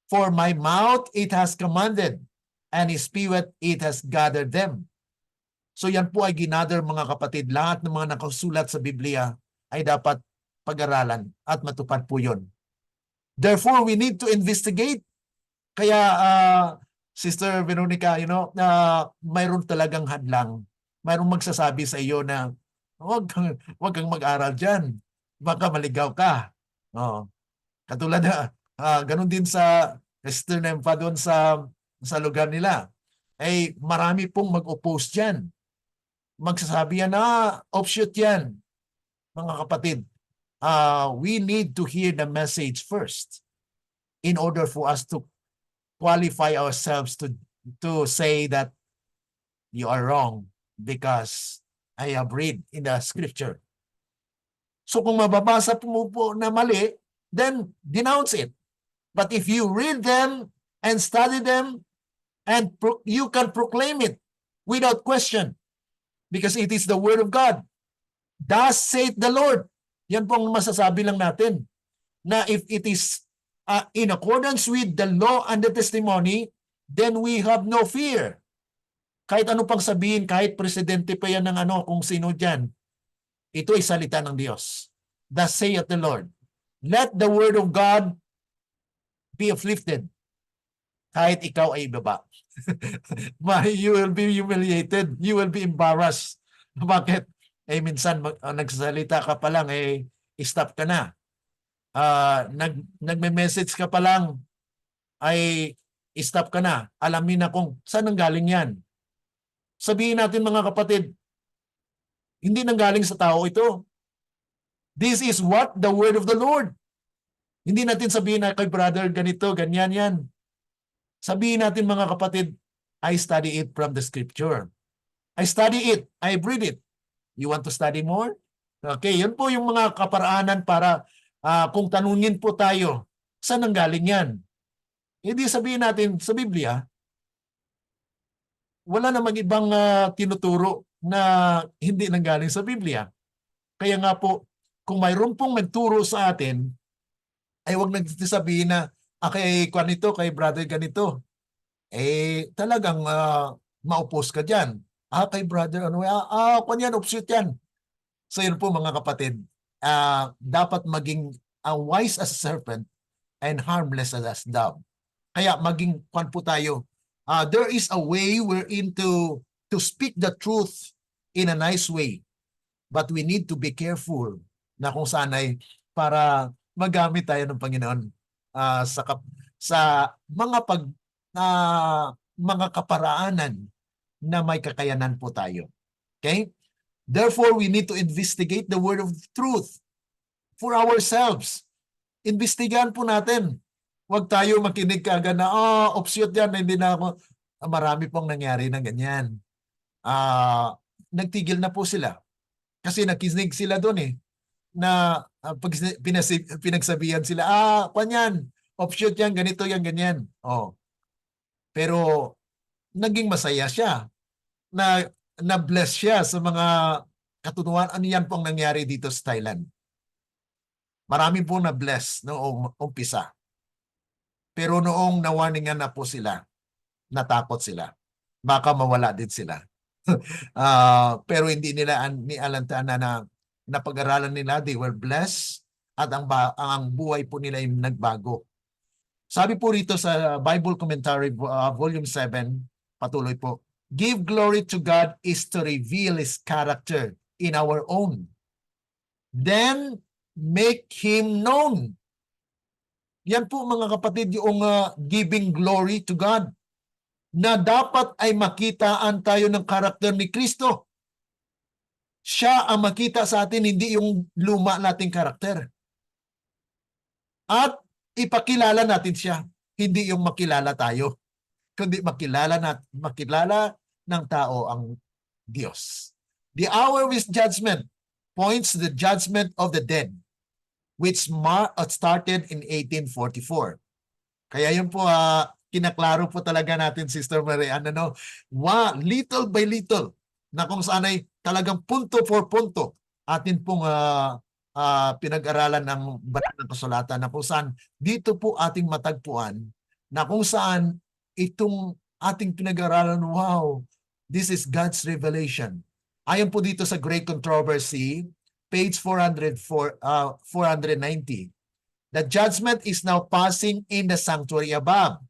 for my mouth it has commanded, and His spirit it has gathered them. So yan po ay ginather mga kapatid. Lahat ng mga nakasulat sa Biblia ay dapat pag-aralan at matupad po yun. Therefore, we need to investigate. Kaya, Sister Veronica, mayroon talagang hadlang. Mayroong magsasabi sa iyo na, wag kang mag-aral dyan. Baka maligaw ka. Katulad na, ganun din sa Sister Nempa doon sa lugar nila. Ay marami pong mag-oppose dyan. Magsasabi yan na offshoot yan, mga kapatid. we need to hear the message first in order for us to qualify ourselves to say that you are wrong because I have read in the scripture. So kung mababasa mo po na mali, then denounce it. But if you read them and study them, and you can proclaim it without question because it is the word of God. Thus saith the Lord. Yan po ang masasabi lang natin na if it is in accordance with the law and the testimony, then we have no fear. Kahit ano pang sabihin, kahit presidente pa yan ng kung sino dyan, ito ay salita ng Diyos. Thus saith the Lord. Let the word of God be uplifted. Kahit ikaw ay ibaba. You will be humiliated. You will be embarrassed. Bakit? Minsan nagsasalita ka pa lang, stop ka na. Nagme-message ka pa lang, ay stop ka na. Alamin na kung saan nanggaling yan. Sabihin natin mga kapatid, hindi nanggaling sa tao ito. This is what the word of the Lord. Hindi natin sabihin na kay brother ganito, ganyan yan. Sabihin natin mga kapatid, I study it from the scripture. I study it. I read it. You want to study more? Okay, yun po yung mga kaparaanan para kung tanungin po tayo, saan nanggaling yan? Hindi sabihin natin sa Biblia, wala namang ibang tinuturo na hindi nanggaling sa Biblia. Kaya nga po, kung mayroon pong magturo sa atin, ay huwag nagsasabihin na, kay ganito, kay brother ganito. Talagang maupos ka dyan. Kay brother, kanyan, upshoot yan. So yun po mga kapatid, dapat maging wise as a serpent and harmless as a dove. Kaya maging kwan po tayo. There is a way wherein to speak the truth in a nice way. But we need to be careful na kung saan ay para magamit tayo ng Panginoon sa mga kaparaanan na may kakayanan po tayo. Okay? Therefore, we need to investigate the word of truth for ourselves. Investigahan po natin. Huwag tayo makinig kaagad na, opsyon yan, hindi na ako. Marami pong nangyari na ganyan. Nagtigil na po sila. Kasi nakinig sila doon na pag pinagsabihan sila, kanyan, opsyon yan, ganito yan, ganyan. Pero naging masaya siya. Na-bless siya sa mga katunuan. Ano yan pong nangyari dito sa Thailand? Marami pong na-bless noong umpisa. Pero noong nawarningan na po sila, natakot sila. Baka mawala din sila. Pero hindi nila nialantaan na napag-aralan nila, they were blessed at ang buhay po nila ay nagbago. Sabi po rito sa Bible Commentary, Volume 7, patuloy po, give glory to God is to reveal His character in our own. Then, make Him known. Yan po mga kapatid yung giving glory to God. Na dapat ay makitaan tayo ng karakter ni Kristo. Siya ang makita sa atin, hindi yung luma nating karakter. At ipakilala natin siya, hindi yung makilala tayo, kundi makilala ng tao ang Diyos. The hour of His judgment points to the judgment of the dead, which started in 1844. Kaya yun po, kinaklaro po talaga natin, Sister Marian, little by little, na kung saan ay talagang punto for punto, atin pong pinag-aralan ng banal na kasulatan na kung saan dito po ating matagpuan na kung saan itong ating pinag-aralan, wow, this is God's revelation. Ayon po dito sa Great Controversy, page 490, the judgment is now passing in the sanctuary above.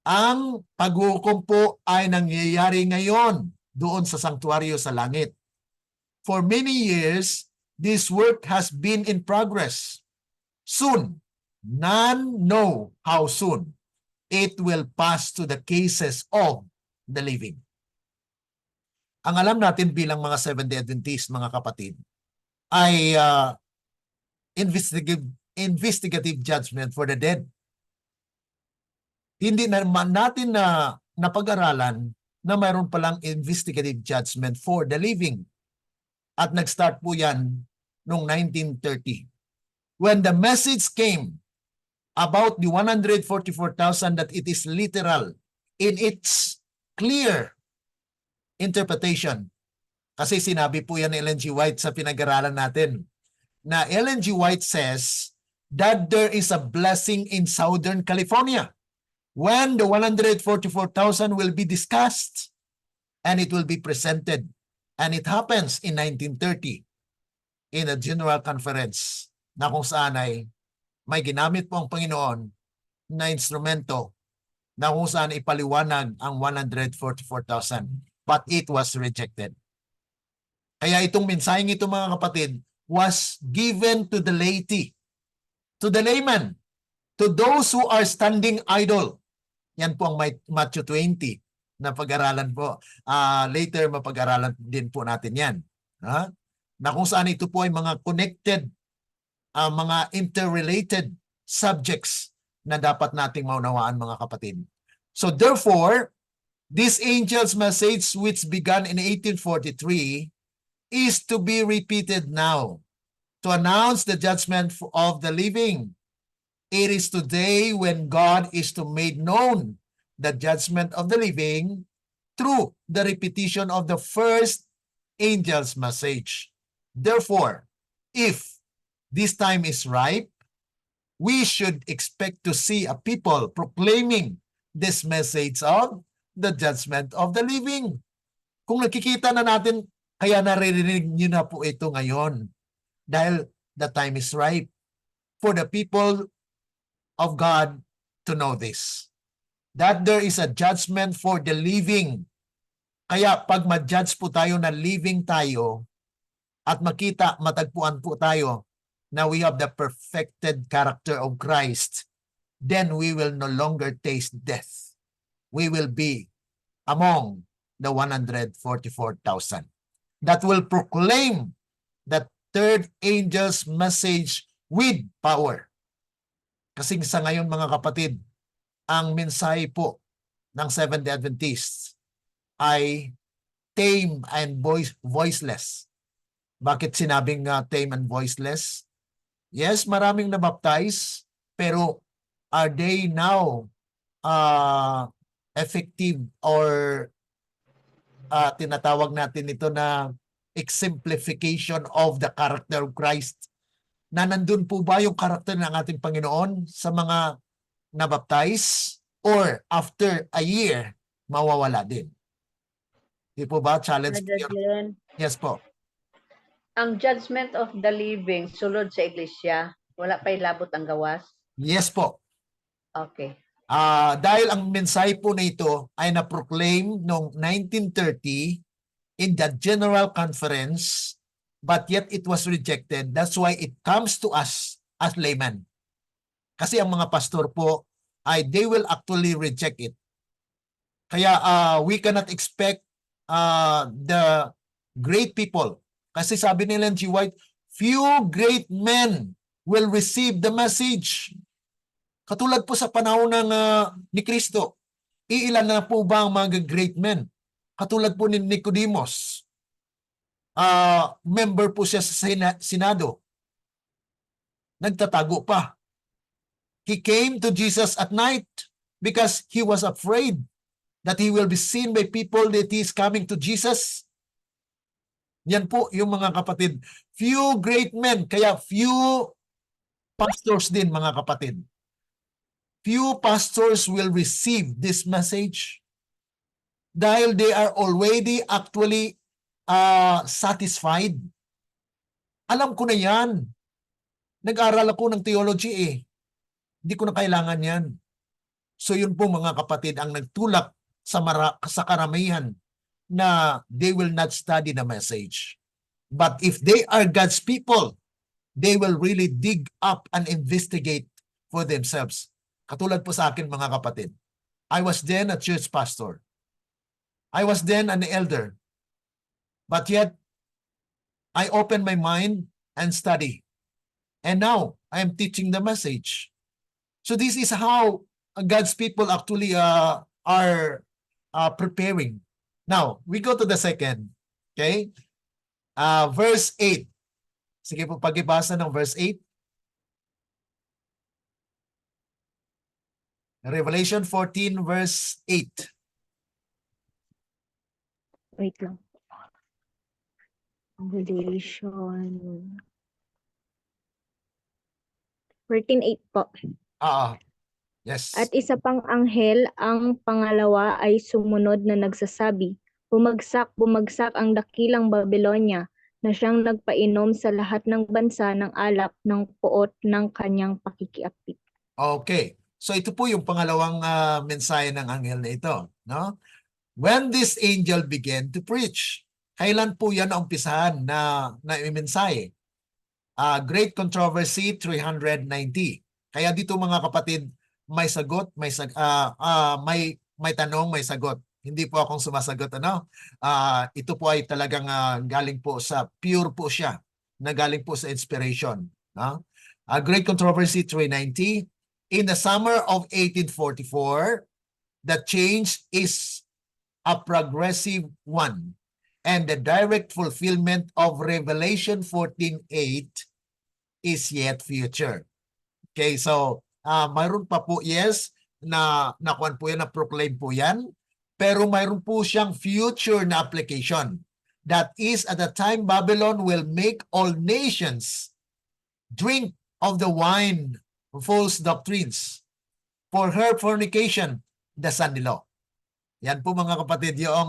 Ang paghukom po ay nangyayari ngayon doon sa sanktuaryo sa langit. For many years, this work has been in progress. Soon, none know how soon it will pass to the cases of the living. Ang alam natin bilang mga Seventh-day Adventist, mga kapatid, ay investigative judgment for the dead. Hindi naman natin na napag-aralan na mayroon palang investigative judgment for the living. At nag-start po yan noong 1930. When the message came about the 144,000 that it is literal in its clear interpretation. Kasi sinabi po yan ni Ellen G. White sa pinag-aralan natin na Ellen G. White says that there is a blessing in Southern California when the 144,000 will be discussed and it will be presented. And it happens in 1930 in a general conference na kung saan ay may ginamit po ang Panginoon na instrumento na kung saan ipaliwanag ang 144,000. But it was rejected. Kaya itong mensaheng ito mga kapatid was given to the laity, to the layman, to those who are standing idle. Yan po ang Matthew 20 na pag-aralan po. Later mapag-aralan din po natin yan. Na kung saan ito po ay mga connected, mga interrelated subjects na dapat nating maunawaan mga kapatid. So therefore, this angel's message which began in 1843 is to be repeated now to announce the judgment of the living. It is today when God is to make known the judgment of the living through the repetition of the first angel's message. Therefore, if this time is ripe, we should expect to see a people proclaiming this message of the judgment of the living. Kung nakikita na natin, kaya naririnig niyo na po ito ngayon dahil the time is ripe for the people of God to know this. That there is a judgment for the living. Kaya pag ma-judge po tayo na living tayo at matagpuan po tayo na we have the perfected character of Christ, then we will no longer taste death. We will be among the 144,000 that will proclaim the third angel's message with power. Kasi sa ngayon mga kapatid, ang mensahe po ng Seventh-day Adventists ay tame and voiceless. Bakit sinabing tame and voiceless? Yes, maraming nabaptize, pero are they now effective or tinatawag natin ito na exemplification of the character of Christ? Na nandun po ba yung karakter ng ating Panginoon sa mga nabaptize or after a year, mawawala din? Di po ba? Challenge po yun. Yes po. Ang judgment of the living, sulod sa iglesia, wala pa ilabot ang gawas? Yes po. Okay. Dahil ang mensahe po na ito ay na-proclaim noong 1930 in the General Conference, but yet it was rejected. That's why it comes to us as laymen. Kasi ang mga pastor po ay they will actually reject it. Kaya we cannot expect the great people. Kasi sabi ni Ellen G. White, few great men will receive the message. Katulad po sa panahon ng ni Kristo, iilan na po ba ang mga great men? Katulad po ni Nicodemus. Member po siya sa Senado. Nagtatago pa. He came to Jesus at night because he was afraid that he will be seen by people that he is coming to Jesus. Yan po yung mga kapatid. Few great men, kaya few pastors din mga kapatid. Few pastors will receive this message dahil they are already actually satisfied. Alam ko na yan. Nag-aral ako ng theology eh. Hindi ko na kailangan yan. So yun po mga kapatid ang nagtulak sa karamihan na they will not study the message. But if they are God's people, they will really dig up and investigate for themselves. Katulad po sa akin mga kapatid. I was then a church pastor. I was then an elder. But yet, I open my mind and study. And now I am teaching the message. So this is how God's people actually are preparing. Now, we go to the second. Okay? Verse 8. Sige po, pag-ibasa ng verse 8. Revelation 14 verse 8. Wait lang. Revelation 14:8 po. Yes. At isa pang anghel, ang pangalawa ay sumunod na nagsasabi, bumagsak, bumagsak ang dakilang Babylonia na siyang nagpainom sa lahat ng bansa ng alak ng puot ng kanyang pakikiapit. Okay. So ito po yung pangalawang mensahe ng anghel na ito, no? When this angel began to preach, kailan po yan naumpisahan na mensahe? Great Controversy 390. Kaya dito mga kapatid, may sagot, may tanong, may sagot. Hindi po akong sumasagot, ano? Ito po ay talagang galing po sa pure po siya, na galing po sa inspiration, no? Great Controversy 390. In the summer of 1844, the change is a progressive one, and the direct fulfillment of Revelation 14:8 is yet future. Okay, so mayroon pa po, yes, na nakuan po yan, na proclaim po yan, pero mayroon po siyang future na application. That is, at the time Babylon will make all nations drink of the wine of false doctrines. For her fornication, the Sanilo. Yan po mga kapatid, yung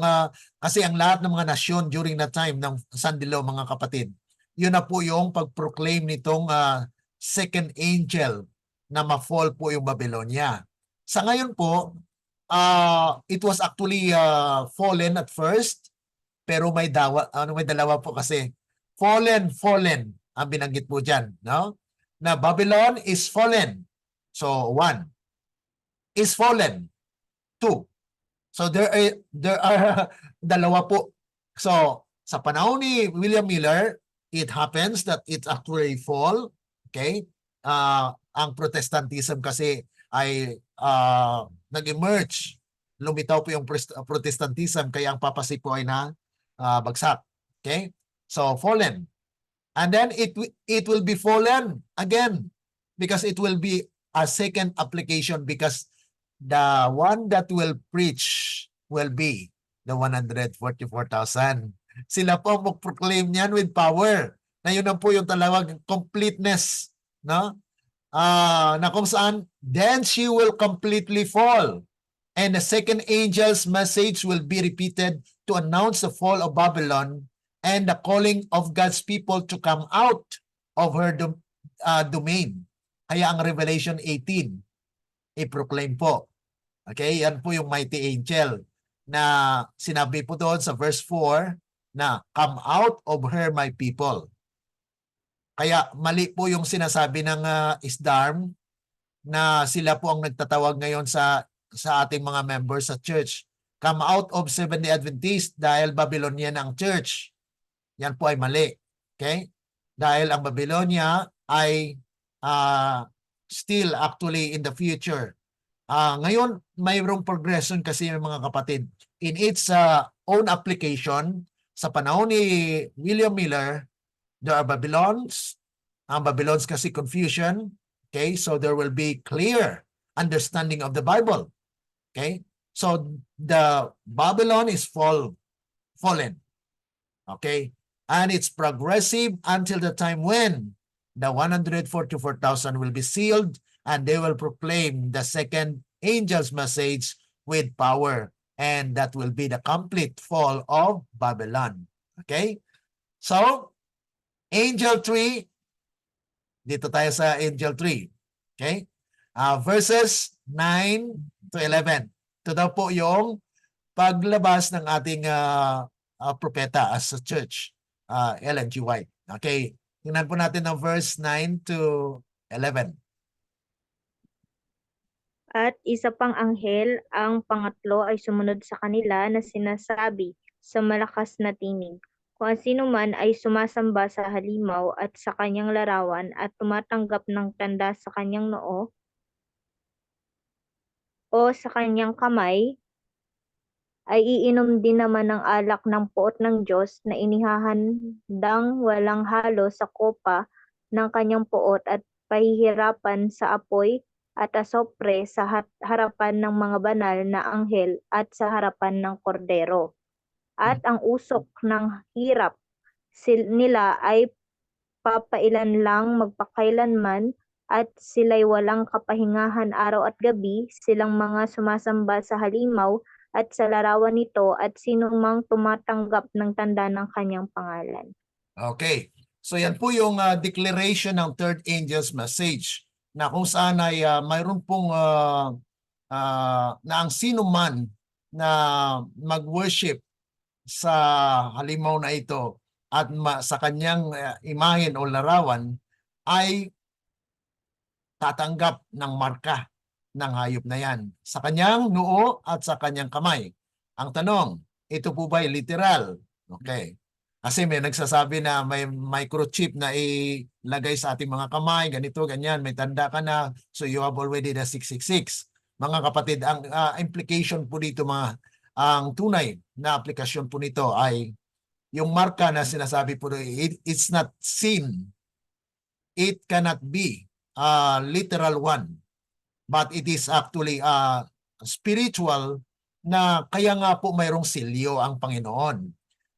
kasi ang lahat ng mga nasyon during that time ng Sanilo, mga kapatid, yun na po yung pag-proclaim nitong second angel na ma-fall po yung Babylonia. Sa ngayon po, it was actually fallen at first, pero may dalawa po kasi. Fallen ang binanggit po dyan, no? Na Babylon is fallen. So, 1 is fallen. 2. So there are dalawa po. So sa panahon ni William Miller, it happens that it actually fall. Okay? Ang Protestantism kasi ay nag-emerge. Lumitaw po yung Protestantism, kaya ang papacy po ay bagsak. Okay? So fallen. And then it will be fallen again because it will be a second application, because the one that will preach will be the 144,000. Sila po mag-proclaim niyan with power. Na yun po yung talawag completeness, no? Na kung saan, then she will completely fall. And the second angel's message will be repeated to announce the fall of Babylon and the calling of God's people to come out of her domain. Kaya ang Revelation 18, i-proclaim po. Okay, yan po yung mighty angel na sinabi po doon sa verse 4 na come out of her my people. Kaya mali po yung sinasabi ng ISDARM na sila po ang nagtatawag ngayon sa ating mga members sa church. Come out of Seventh-day Adventist dahil Babylonian ang church. Yan po ay mali. Okay? Dahil ang Babylonia ay still actually in the future. Ngayon, mayroong progression kasi mga kapatid. In its own application, sa panahon ni William Miller, there are Babylons. Ang Babylons kasi confusion. Okay, so there will be clear understanding of the Bible. Okay, so the Babylon is fallen. Okay, and it's progressive until the time when the 144,000 will be sealed and they will proclaim the second angel's message with power. And that will be the complete fall of Babylon. Okay? So, Angel 3, dito tayo sa Angel 3. Okay? Verses 9 to 11. Ito daw po yung paglabas ng ating propeta as a church, Ellen G. White. Okay, tingnan po natin ang verse 9 to 11. At isa pang anghel, ang pangatlo ay sumunod sa kanila na sinasabi sa malakas na tinig, Kung ang sino man ay sumasamba sa halimaw at sa kanyang larawan at tumatanggap ng tanda sa kanyang noo o sa kanyang kamay, ay iinom din naman ng alak ng puot ng Diyos na inihahandang walang halo sa kopa ng kanyang puot at pahihirapan sa apoy at asopre sa harapan ng mga banal na anghel at sa harapan ng kordero. At ang usok ng hirap nila ay papailan lang magpakailanman at sila'y walang kapahingahan araw at gabi, silang mga sumasamba sa halimaw at sa larawan nito at sinumang tumatanggap ng tanda ng kanyang pangalan. Okay. So yan po yung declaration ng third angel's message na kung saan ay mayroon pong na ang sino man na mag-worship sa halimaw na ito at sa kanyang imahen o larawan ay tatanggap ng marka ng hayop na yan sa kanyang noo at sa kanyang kamay. Ang tanong, ito po ba ay literal? Okay. Kasi may nagsasabi na may microchip na ilagay sa ating mga kamay, ganito, ganyan, may tanda ka na, so you have already the 666. Mga kapatid, ang implication po dito ang tunay na aplikasyon po nito ay yung marka na sinasabi po, it's not seen. It cannot be a literal one. But it is actually spiritual na kaya nga po mayroong silyo ang Panginoon.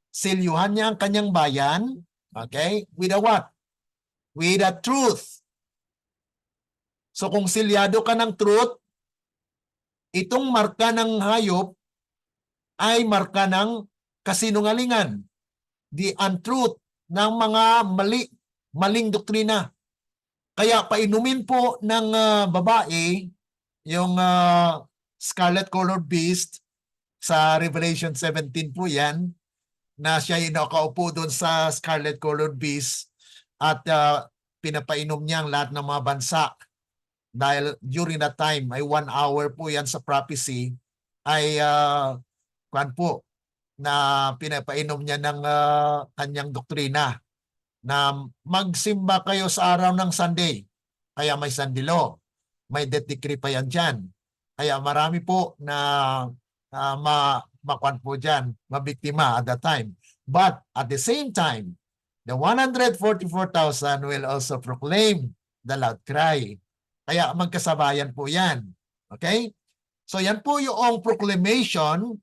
Silyuhan niya ang kanyang bayan, okay? With a what? With a truth. So kung silyado ka ng truth, itong marka ng hayop ay marka ng kasinungalingan, the untruth ng mga maling doktrina. Kaya painumin po ng babae yung scarlet colored beast sa Revelation 17 po yan, na siya yung nakaupo doon sa scarlet colored beast at pinapainom niya ang lahat ng mga bansa. Dahil during that time ay 1 hour po yan sa prophecy ay po na pinapainom niya ng kanyang doktrina na magsimba kayo sa araw ng Sunday. Kaya may Sunday law. May death decree pa yan dyan. Kaya marami po na makwan po dyan, mabiktima at that time. But at the same time, the 144,000 will also proclaim the loud cry. Kaya magkasabayan po yan. Okay? So yan po yung proclamation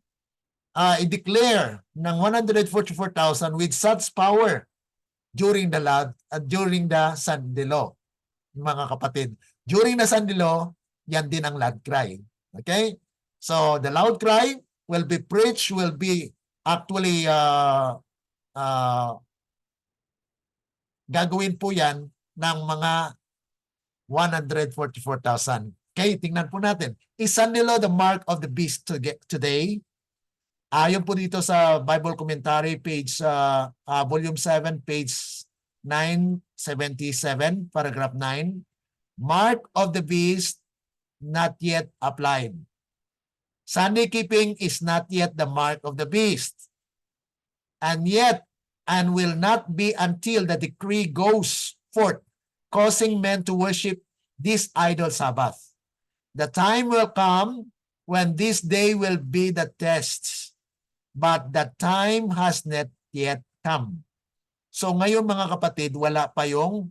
i-declare ng 144,000 with such power during the Sunday law. Mga kapatid, during the Sunday law, yan din ang loud cry. Okay? So the loud cry will be preached, will be actually gagawin po yan ng mga 144,000. Okay, tingnan po natin. Is Sunday law the mark of the beast today? Ayon po dito sa Bible Commentary, page volume 7, page 977, paragraph 9. Mark of the beast not yet applied. Sunday keeping is not yet the mark of the beast. And will not be until the decree goes forth, causing men to worship this idol Sabbath. The time will come when this day will be the test, but the time has not yet come. So ngayon mga kapatid, wala pa yung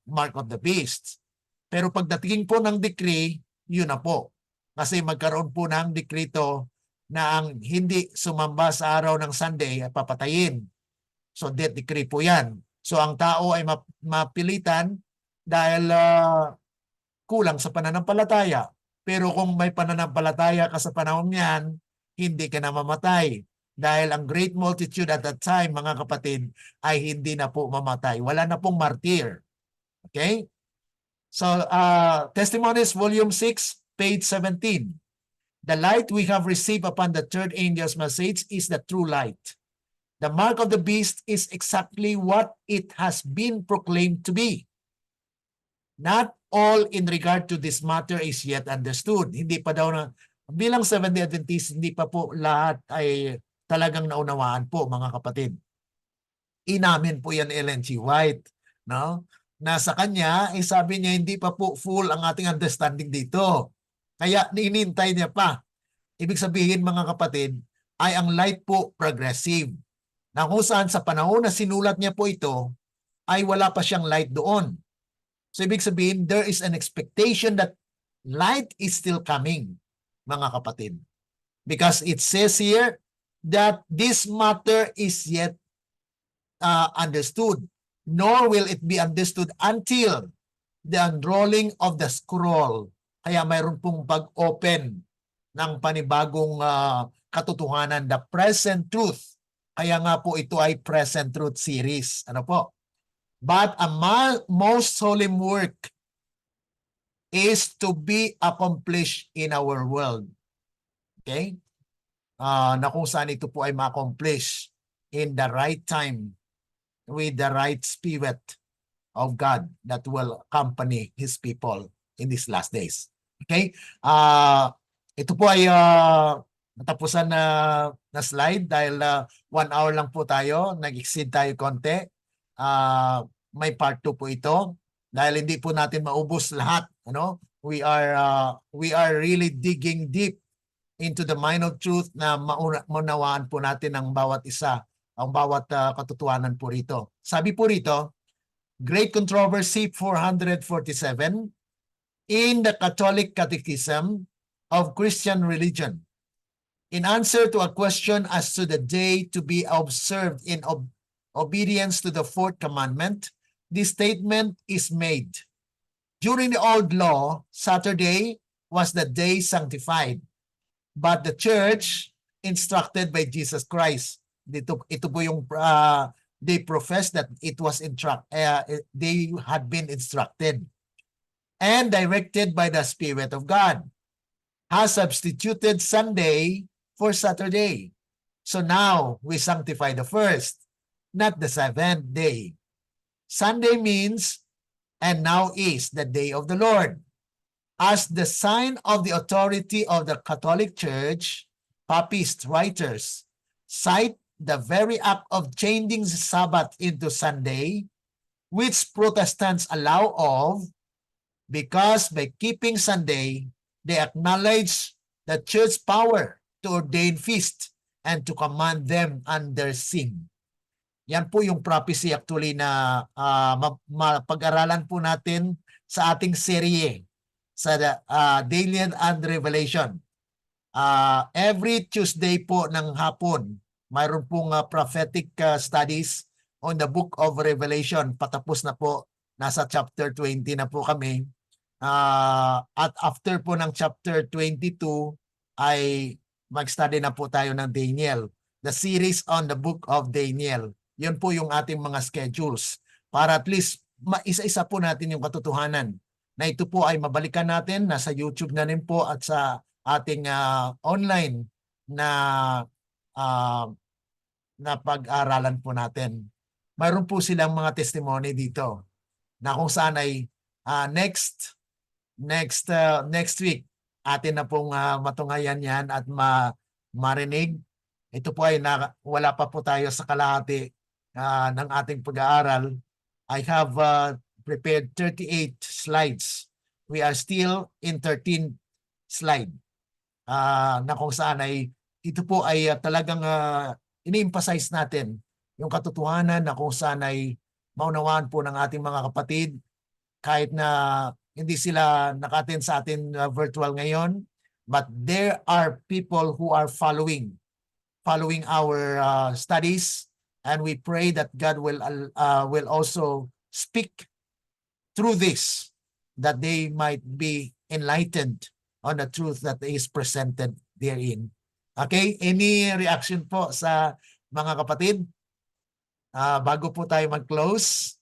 mark of the beast. Pero pagdating po ng decree, yun na po. Kasi magkaroon po ng dekrito na ang hindi sumamba sa araw ng Sunday ay papatayin. So death decree po yan. So ang tao ay mapilitan dahil kulang sa pananampalataya. Pero kung may pananampalataya ka sa panahon niyan, hindi ka na mamatay. Dahil ang great multitude at that time, mga kapatid, ay hindi na po mamatay. Wala na pong martyr. Okay? So, Testimonies, Volume 6, page 17. The light we have received upon the third angel's message is the true light. The mark of the beast is exactly what it has been proclaimed to be. Not all in regard to this matter is yet understood. Hindi pa daw na, bilang Seventh-day Adventist, hindi pa po lahat ay talagang naunawaan po, mga kapatid. Inamin po yan Ellen G. White, no? Nasa kanya, sabi niya, hindi pa po full ang ating understanding dito. Kaya ninintay niya pa. Ibig sabihin, mga kapatid, ay ang light po progressive. Na kung saan sa panahon na sinulat niya po ito, ay wala pa siyang light doon. So ibig sabihin, there is an expectation that light is still coming, mga kapatid. Because it says here that this matter is yet understood, nor will it be understood until the unrolling of the scroll. Kaya mayroon pong pag-open ng panibagong katotohanan, the present truth. Kaya nga po ito ay present truth series. Ano po? But a most solemn work is to be accomplished in our world. Okay? Na kung saan ito po ay ma-accomplish in the right time with the right spirit of God that will accompany His people in these last days. Okay? Ito po ay natapusan na slide dahil 1 hour lang po tayo. Nag-exceed tayo konti. May part 2 po ito dahil hindi po natin maubos lahat. Ano? We are really digging deep into the mind of truth na maunawaan po natin ang bawat isa, ang bawat katotohanan po rito. Sabi po rito, Great Controversy 447 in the Catholic Catechism of Christian Religion. In answer to a question as to the day to be observed in obedience to the fourth commandment, this statement is made. During the old law, Saturday was the day sanctified, but the church, instructed by Jesus Christ, ito po yung they profess that it was they had been instructed and directed by the Spirit of God, has substituted Sunday for Saturday. So now we sanctify the first, not the seventh day. Sunday means, and now is, the day of the Lord. As the sign of the authority of the Catholic Church, papist writers cite the very act of changing the Sabbath into Sunday, which Protestants allow of, because by keeping Sunday, they acknowledge the church power to ordain feast and to command them under sin. Yan po yung prophecy actually na mapag-aralan po natin sa ating serye sa Daniel and Revelation. Every Tuesday po ng hapon, mayroon pong prophetic studies on the book of Revelation. Patapos na po, nasa chapter 20 na po kami. At after po ng chapter 22 ay mag-study na po tayo ng Daniel. The series on the book of Daniel. Yun po yung ating mga schedules para at least isa-isa po natin yung katotohanan na ito po ay mabalikan natin. Nasa YouTube na rin po at sa ating online na pag-aralan po natin. Mayroon po silang mga testimony dito na kung saan ay next week atin na pong matungayan yan at marinig. Ito po ay wala pa po tayo sa kalahati ng ating pag-aaral. I have prepared 38 slides. We are still in 13 slide na kung saan ay ito po ay talagang ini-emphasize natin yung katotohanan na kung saan ay maunawaan po ng ating mga kapatid kahit na hindi sila naka-attend sa atin virtual ngayon, but there are people who are following our studies, and we pray that God will also speak through this, that they might be enlightened on the truth that is presented therein. Okay? Any reaction po sa mga kapatid? Bago po tayo mag-close.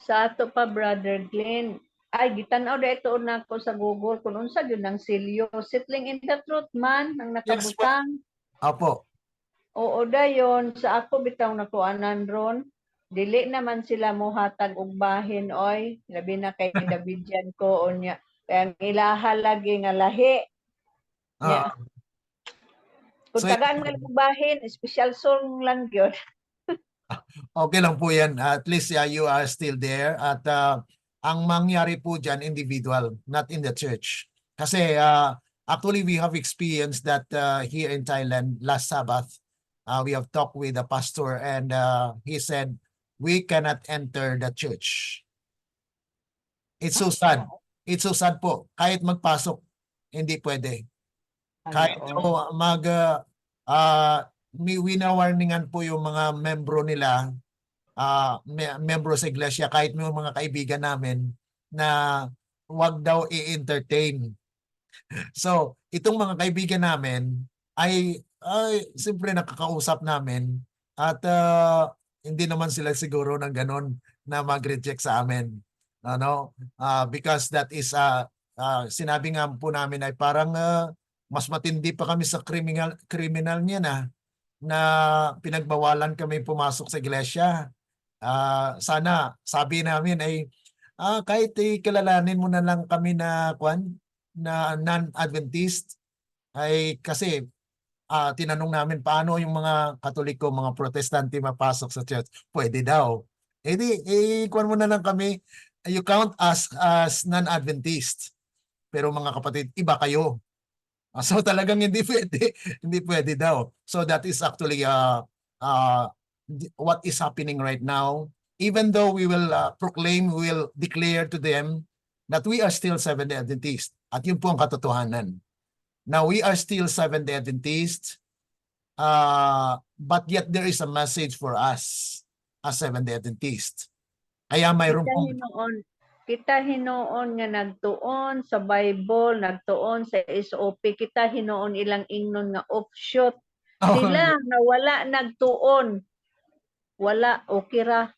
Sa ato pa, Brother Glenn, ay gitanaw da ito na ko sa Google kung unsa yun ang silyo. Settling in the truth man, ang nakabutang. Opo. Oo dayon, sa ako bitaw nakuanan ron. Dili naman sila mohatag og bahin oy, labi na kay Davidian ko unya. Kaya ang ilaha lagi nga lahi. Kung So, tagaan mga bahin, special song lang yun. okay lang po yan. At least you are still there. At ang mangyari po dyan, individual, not in the church. Kasi actually we have experienced that here in Thailand last Sabbath. We have talked with the pastor and he said, we cannot enter the church. It's so sad. It's so sad po. Kahit magpasok, hindi pwede. Kahit Oo. winawarningan po yung mga membro nila, membro sa iglesia, kahit may mga kaibigan namin na wag daw i-entertain. So, itong mga kaibigan namin ay siyempre nakakausap namin at hindi naman sila siguro ng ganon na mag-reject sa amin. Because that is sinabi nga po namin ay parang mas matindi pa kami sa criminal niya na pinagbawalan kami pumasok sa iglesia. Sana sabi namin ay kahit kilalanin mo na lang kami na non-Adventist ay kasi tinanong namin paano yung mga Katoliko, mga Protestante mapasok sa church. Pwede daw. Kuwan mo na lang kami, you count us as non-Adventist. Pero mga kapatid, iba kayo. So talagang hindi pwede, hindi pwede daw. So that is actually what is happening right now. Even though we will proclaim, we will declare to them that we are still Seventh-day Adventists. At yun po ang katotohanan. Now we are still Seventh-day Adventists, but yet there is a message for us as Seventh-day Adventists. Kaya mayroon Kita hinoon nga nagtuon sa Bible, nagtuon sa SOP, kita hinoon ilang ingnon nga offshoot. Sila na wala nagtuon. Wala, okay ra.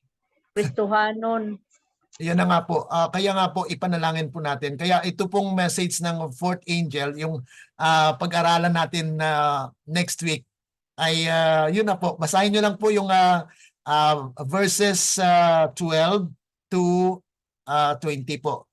Kristohanon. Yan na nga po. Kaya nga po ipanalangin po natin. Kaya ito pong message ng fourth angel, yung pag-aralan natin next week, ay yun na po. Basahin nyo lang po yung verses 12 to 20 po.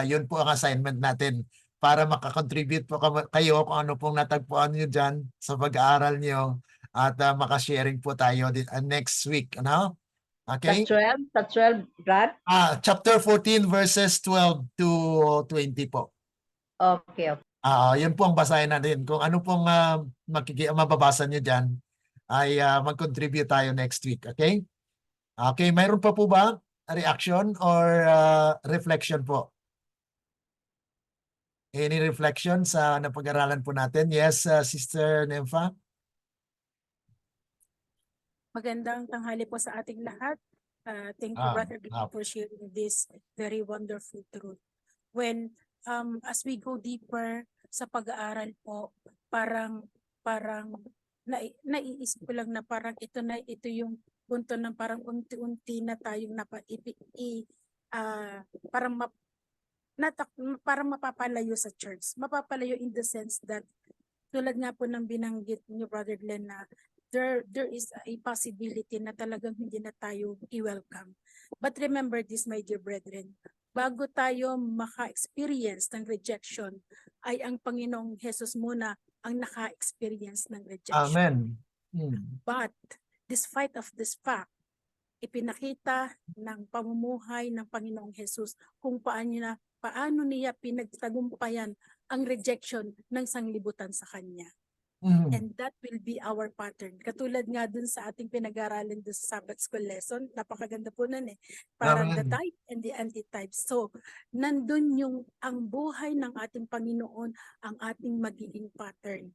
Yun po ang assignment natin para makakontribute po kayo kung ano pong natagpuan nyo dyan sa pag-aaral nyo at makasharing po tayo next week. Ano? Okay? Sa 12, Brad? Chapter 14 verses 12 to 20 po. Okay. Yun po ang basahin natin. Kung ano pong mababasa nyo dyan, ay mag-contribute tayo next week. Okay? Okay, mayroon pa po ba reaction or reflection po? Any reflection sa napag-aralan po natin? Yes, Sister Nympha? Magandang tanghali po sa ating lahat. Thank you, Brother Glenn, for sharing this very wonderful truth. When as we go deeper sa pag-aaral po, parang naiisip ko lang na parang ito yung punto ng parang unti-unti na tayong parang mapapalayo sa church. Mapapalayo in the sense that tulad nga po ng binanggit ni Brother Glenn na there is a possibility na talagang hindi na tayo i-welcome. But remember this, my dear brethren, bago tayo maka-experience ng rejection, ay ang Panginoong Jesus muna ang naka-experience ng rejection. Amen. But despite of this fact, ipinakita ng pamumuhay ng Panginoong Jesus kung paano niya pinagtagumpayan ang rejection ng sanglibutan sa Kanya. And that will be our pattern. Katulad nga dun sa ating pinag-aralan dun sa Sabbath School lesson, napakaganda po nun Parang the type and the antitype. So, nandun ang buhay ng ating Panginoon, ang ating magiging pattern.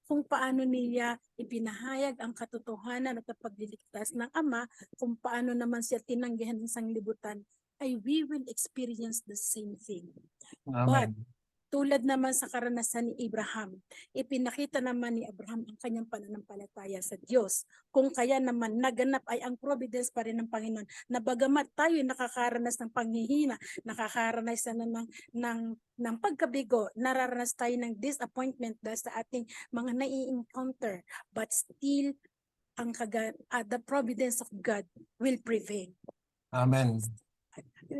Kung paano niya ipinahayag ang katotohanan at ang pagliligtas ng Ama, kung paano naman siya tinanggihan ng sanglibutan, ay we will experience the same thing. Amen. But tulad naman sa karanasan ni Abraham, ipinakita naman ni Abraham ang kanyang pananampalataya sa Diyos. Kung kaya naman naganap ay ang providence pa rin ng Panginoon na bagamat tayo nakakaranas ng panghihina, nakakaranas na ng pagkabigo, nararanas tayo ng disappointment dahil sa ating mga nai-encounter, but still the providence of God will prevail. Amen.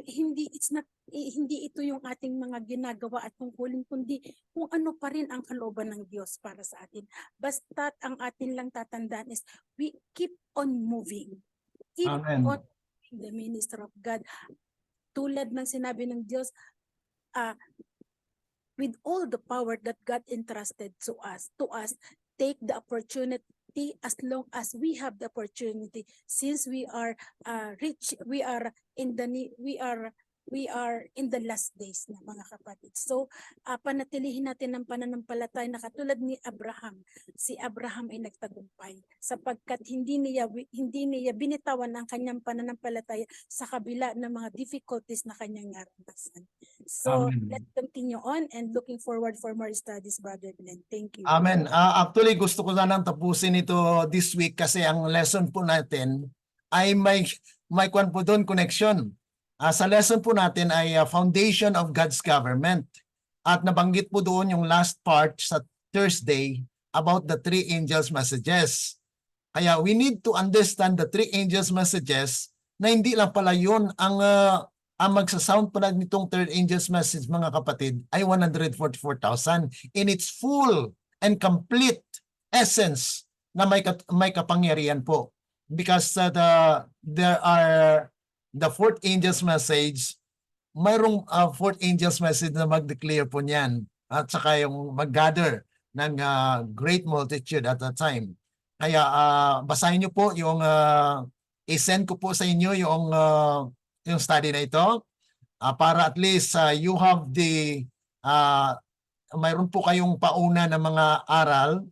It's not hindi ito yung ating mga ginagawa at tungkulin, kundi kung ano pa rin ang kalooban ng Diyos para sa atin. Basta't ang atin lang tatandaan is we keep on moving. Keep Amen. on moving the minister of God. Tulad ng sinabi ng Diyos, with all the power that God entrusted to us, take the opportunity as long as we have the opportunity, since we are rich, we are in the last days na mga kapatid. So panatilihin natin ang pananampalataya na katulad ni Abraham. Si Abraham ay nagtagumpay sapagkat hindi niya binitawan ang kanyang pananampalataya sa kabila ng mga difficulties na kanyang naranasan. So Amen. let's continue on and looking forward for more studies, Brother Glenn. Thank you. Amen. Actually, gusto ko sanang tapusin ito this week kasi ang lesson po natin ay may kwan po doon, connection. Sa lesson po natin ay foundation of God's government. At nabanggit po doon yung last part sa Thursday about the three angels' messages. Kaya we need to understand the three angels' messages na hindi lang pala yun ang magsasound pala nitong third angel's message, mga kapatid, ay 144,000 in its full and complete essence na may kapangyarihan po. Because there are the fourth angel's message, mayroong fourth angel's message na mag-declare po niyan at saka yung mag-gather ng great multitude at that time. Kaya basahin niyo po yung i-send ko po sa inyo yung study na ito para at least you have the mayroon po kayong pauna ng mga aral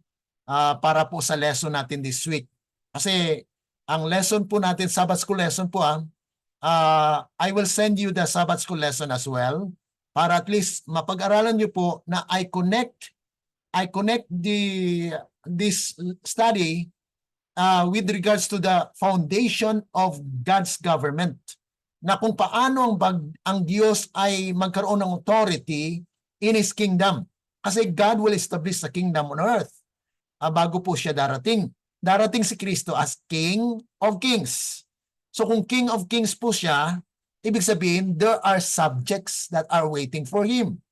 para po sa lesson natin this week. Kasi ang lesson po natin, Sabbath School lesson po I will send you the Sabbath School lesson as well para at least mapag-aralan nyo po na I connect this study with regards to the foundation of God's government, na kung paano ang Diyos ay magkaroon ng authority in His kingdom. Kasi God will establish the kingdom on earth bago po siya darating. Darating si Kristo as King of Kings. So kung King of Kings po siya, ibig sabihin there are subjects that are waiting for Him.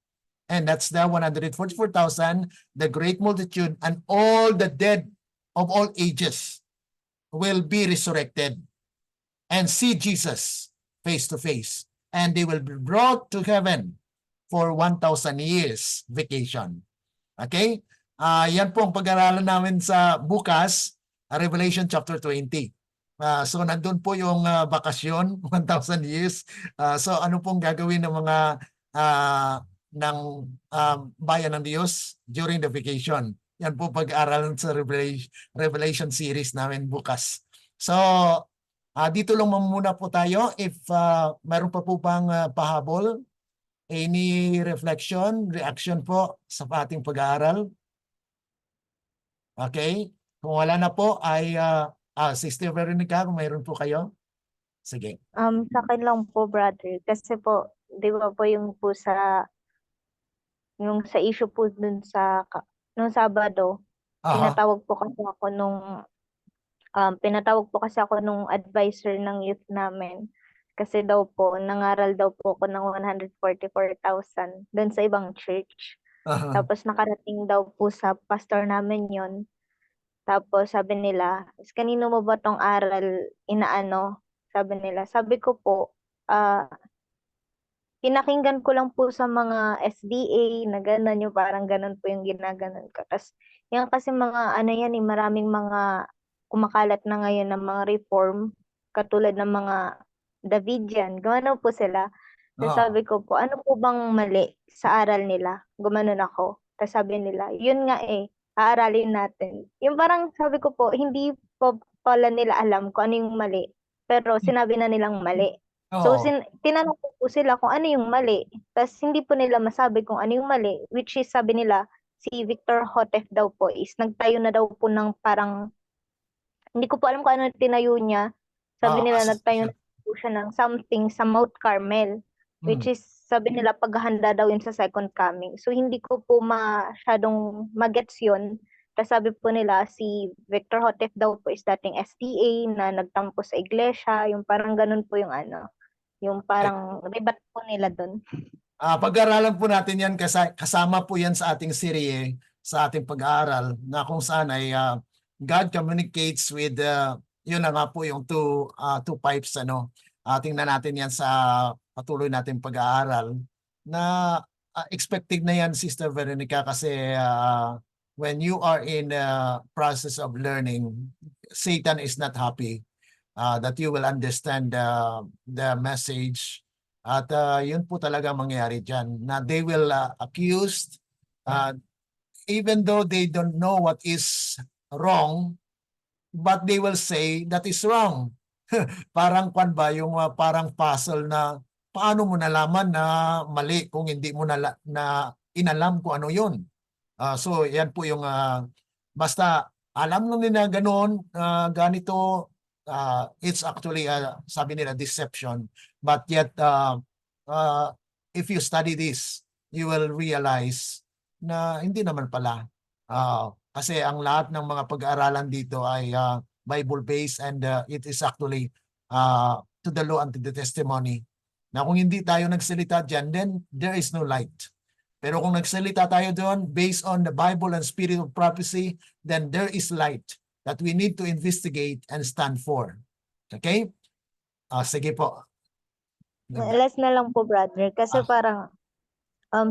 And that's the 144,000, the great multitude, and all the dead of all ages will be resurrected and see Jesus face to face. And they will be brought to heaven for 1,000 years vacation. Okay? Yan po ang pag-aralan namin sa bukas, Revelation chapter 20. So nandun po yung bakasyon, 1,000 years. So ano pong gagawin ng mga bayan ng Diyos during the vacation? Yan po pag-aaralan sa Revelation series namin bukas. So dito lang muna po tayo. If mayroon pa po bang pahabol, any reflection, reaction po sa ating pag-aaral? Okay? Kung wala na po ay Sister Veronica, kung mayroon po kayo. Sige. Sa akin lang po, brother, kasi po, di ba po yung sa issue po dun nung Sabado, pinatawag po kasi ako nung advisor ng youth namin. Kasi daw po, nangaral daw po ako ng 144,000 dun sa ibang church. Tapos nakarating daw po sa pastor namin yon. Tapos sabi nila, kanino mo ba tong aral inaano? Sabi nila, sabi ko po, pinakinggan ko lang po sa mga SDA na gano'n, yung parang gano'n po yung ginaganon ko. Tapos yan kasi mga maraming mga kumakalat na ngayon ng mga reform, katulad ng mga Davidian, gano'n po sila. Tapos sabi ko po, ano po bang mali sa aral nila? Gumanon ako. Tapos sabi nila, yun nga aaralin natin. Yung parang sabi ko po, hindi po pala nila alam kung ano yung mali. Pero sinabi na nilang mali. So, tinanong ko po sila kung ano yung mali. Tapos, hindi po nila masabi kung ano yung mali. Which is, sabi nila, si Victor Hotef daw po is nagtayo na daw po ng parang, hindi ko po alam kung ano tinayo niya. Sabi nila, nagtayo na po siya ng something sa Mount Carmel. Which is, sabi nila, paghahanda daw yun sa second coming. So, hindi ko po masyadong magets yun. Tapos sabi po nila, si Victor Hotef daw po is dating SDA na nagtampo sa iglesia. Yung parang ganun po yung Yung parang rebat po nila doon. Pag-aralan po natin yan kasama po yan sa ating serye, sa ating pag-aaral na kung saan ay God communicates with yun na nga po yung two pipes ano. Tingnan natin yan sa patuloy nating pag-aaral na expected na yan Sister Veronica kasi when you are in the process of learning, Satan is not happy that you will understand the message. At yun po talaga mangyayari dyan, na they will accuse, even though they don't know what is wrong, but they will say that is wrong. Parang kwan ba, yung parang puzzle na paano mo nalaman na mali kung hindi mo na inalam kung ano yun. So yan po yung basta alam lang nila ganoon, ganito, it's actually sabi nila deception, but yet if you study this you will realize na hindi naman pala, kasi ang lahat ng mga pag-aaralan dito ay Bible based and it is actually to the law and to the testimony, na kung hindi tayo nagsalita dyan then there is no light. Pero kung nagsalita tayo doon based on the Bible and spirit of prophecy, then there is light that we need to investigate and stand for. Okay? Sige po. Last na lang po, brother. Kasi Ah. parang,